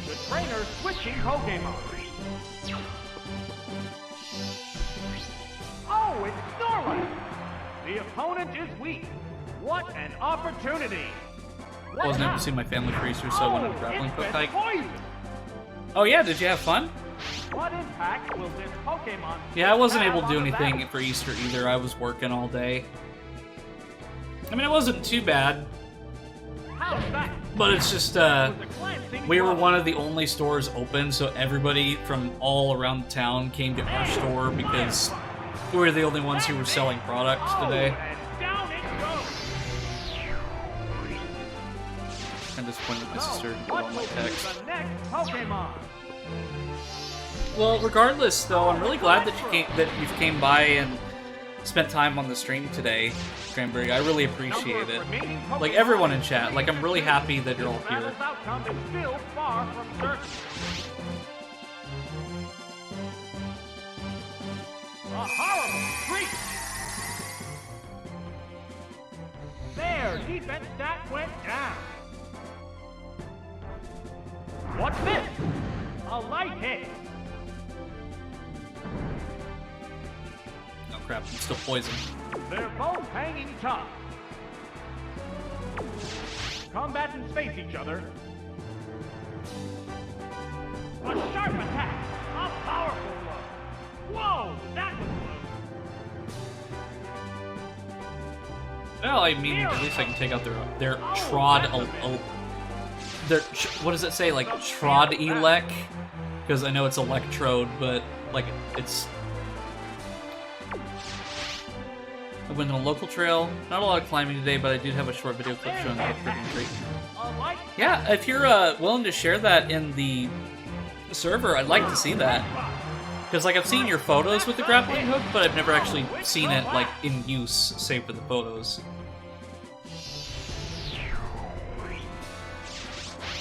The trainer's switching Pokemon. Oh, it's Snorlax! The opponent is weak. What an opportunity! I wasn't able to see my family for Easter, so I went on a grappling hook hike. Poison. Oh yeah, did you have fun? What impact will this Pokemon Yeah, I wasn't have able to on do the anything battle? for Easter either. I was working all day. I mean, it wasn't too bad, How's that? but it's just, It was a glancing we were blow. one of the only stores open, so everybody from all around town came to our store because we were the only ones who were selling products today. Oh, and down it goes. I'm disappointed my So, sister did what all my will be text. the next Pokemon? Well, regardless, though, I'm really glad that you came by and spent time on the stream today, Cranberry. I really appreciate it. Like everyone in chat, like I'm really happy that you're all The here. battle's outcome is still far from certain. A horrible streak! Their defense stat went down. What's this? A light hit. Oh crap, I'm still poisoned. They're both hanging tough. Combatants face each other. A sharp attack! A powerful blow! Whoa! That was close! Well, I mean, at least I can take out their Trod... Their, what does it say? Like, Trod Elec? Because I know it's Electrode, but, like, it's... I went on a local trail. Not a lot of climbing today, but I did have a short video clip showing the upgrading tree. A light Yeah, if you're willing to share that in the server, I'd like to see that. Because, like, I've seen your photos with the grappling hook, but I've never actually seen it, like, in use, save for the photos.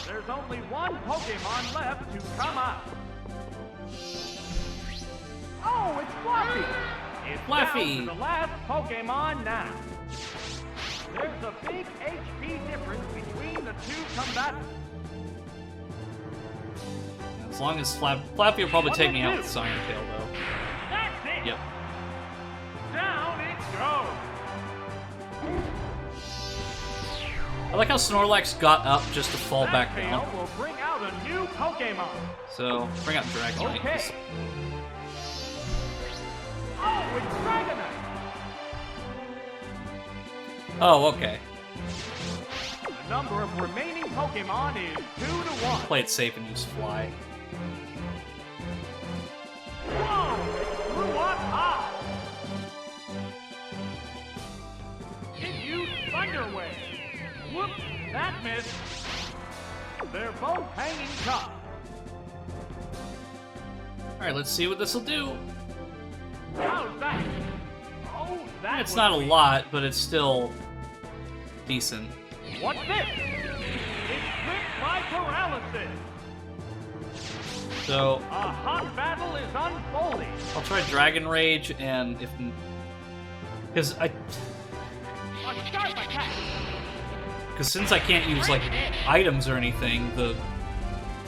There's only one Pokemon left to come out. Oh, it's Fluffy! It's Fluffy. down to the last Pokemon now. There's a big HP difference between the two combatants. As long as Flappy will probably take me out with Siren Tail, though. That's it! Yep. Down it goes! I like how Snorlax got up just to fall back That down. tail will bring out a new Pokemon. So, bring out Dragonite. Okay. Oh, it's Dragonite! Oh, okay. The number of remaining Pokemon is 2 to 1. Play it safe and use Fly. Whoa! It flew up high! It used Thunder Wave! Whoops! That missed! They're both hanging tough. Alright, let's see what this'll do. How's that? Oh, that It's was not a weak. lot, but it's still decent. What's this? It's gripped by paralysis. So, A hot battle is unfolding. I'll try Dragon Rage, and if... Because A sharp attack. since I can't use, like, items or anything, the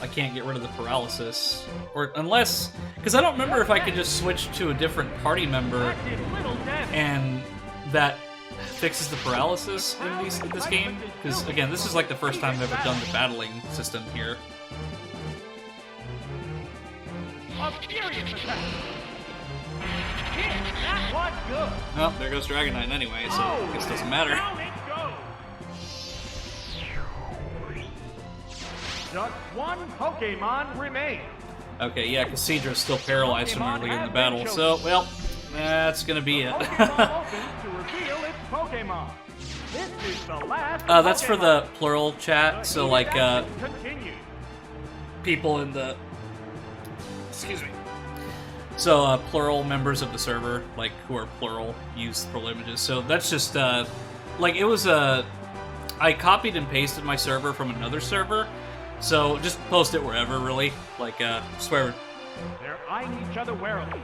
I can't get rid of the paralysis. Or unless... Because I don't remember if I could just switch to a different party member and that fixes the paralysis in this game. Because, again, this is like the first time I've ever done the battling system here. A furious attack. Hit, that was good. Well, there goes Dragonite anyway, so I guess it doesn't matter. Down it goes. Just one Pokemon remains. Okay, yeah, Cassidra's still paralyzed from earlier in the battle, so, well, that's gonna be it. Pokemon opens to reveal its Pokemon. This is the last That's for Pokemon. the plural chat, so, like, Continue. people in the... Excuse me. So, plural members of the server, like, who are plural, use plural images. So that's just, like, it was I copied and pasted my server from another server, so just post it wherever, really. Like, swear. They're eyeing each other warily.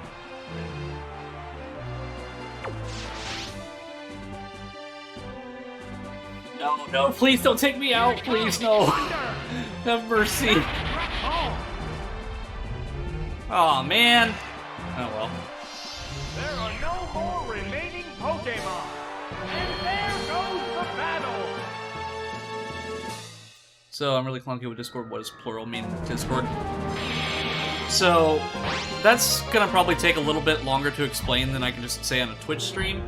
No, no, please don't take me out, please, no. Have mercy. Oh, Aw, man. Oh, well. there are no more remaining Pokemon. And there goes the battle. So I'm really clunky with Discord. What does plural mean in Discord? So that's gonna probably take a little bit longer to explain than I can just say on a Twitch stream.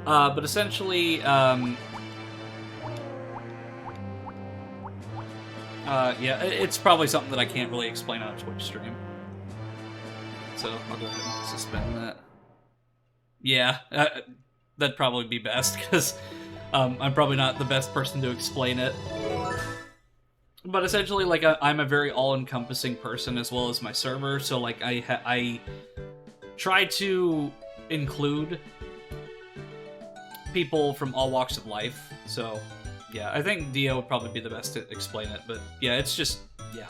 But essentially, yeah, it's probably something that I can't really explain on a Twitch stream. So I'll go ahead and suspend that. Yeah, that'd probably be best, because I'm probably not the best person to explain it. But essentially, like, I'm a very all-encompassing person as well as my server, so, like, I try to include people from all walks of life, so, yeah, I think Dio would probably be the best to explain it, but, yeah, it's just, yeah.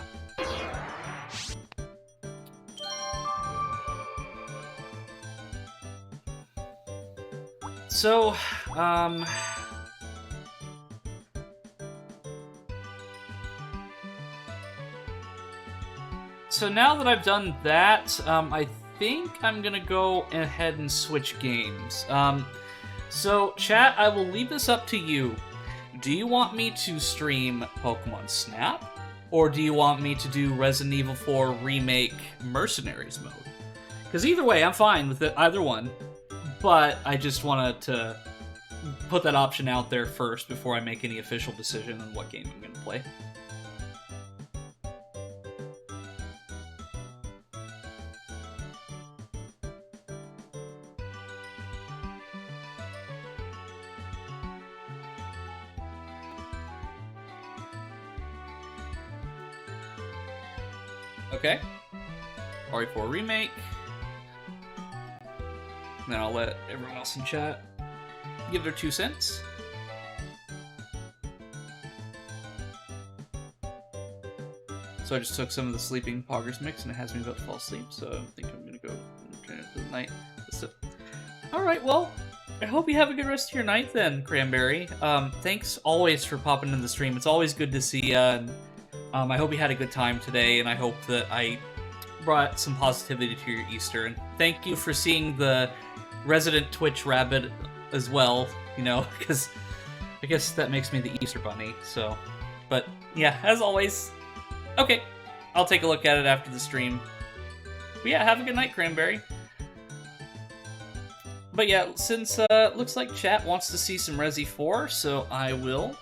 So, so now that I've done that, I think I'm gonna go ahead and switch games. So, chat, I will leave this up to you. Do you want me to stream Pokemon Snap? Or do you want me to do Resident Evil 4 Remake Mercenaries mode? Because either way, I'm fine with it, either one. But I just wanted to put that option out there first before I make any official decision on what game I'm going to play. Okay. RE4 Remake. Then I'll let everyone else in chat give their 2 cents. So I just took some of the Sleeping Poggers mix and it has me about to fall asleep, so I think I'm gonna go and turn it for the night. Alright, well, I hope you have a good rest of your night then, Cranberry. Thanks always for popping in the stream. It's always good to see you, and I hope you had a good time today, and I hope that I brought some positivity to your Easter. And thank you for seeing the resident Twitch rabbit as well, you know, because I guess that makes me the Easter Bunny, so. But, yeah, as always, okay, I'll take a look at it after the stream. But yeah, have a good night, Cranberry. But yeah, since looks like chat wants to see some Resi 4, so I will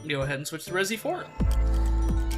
go ahead and switch to Resi 4.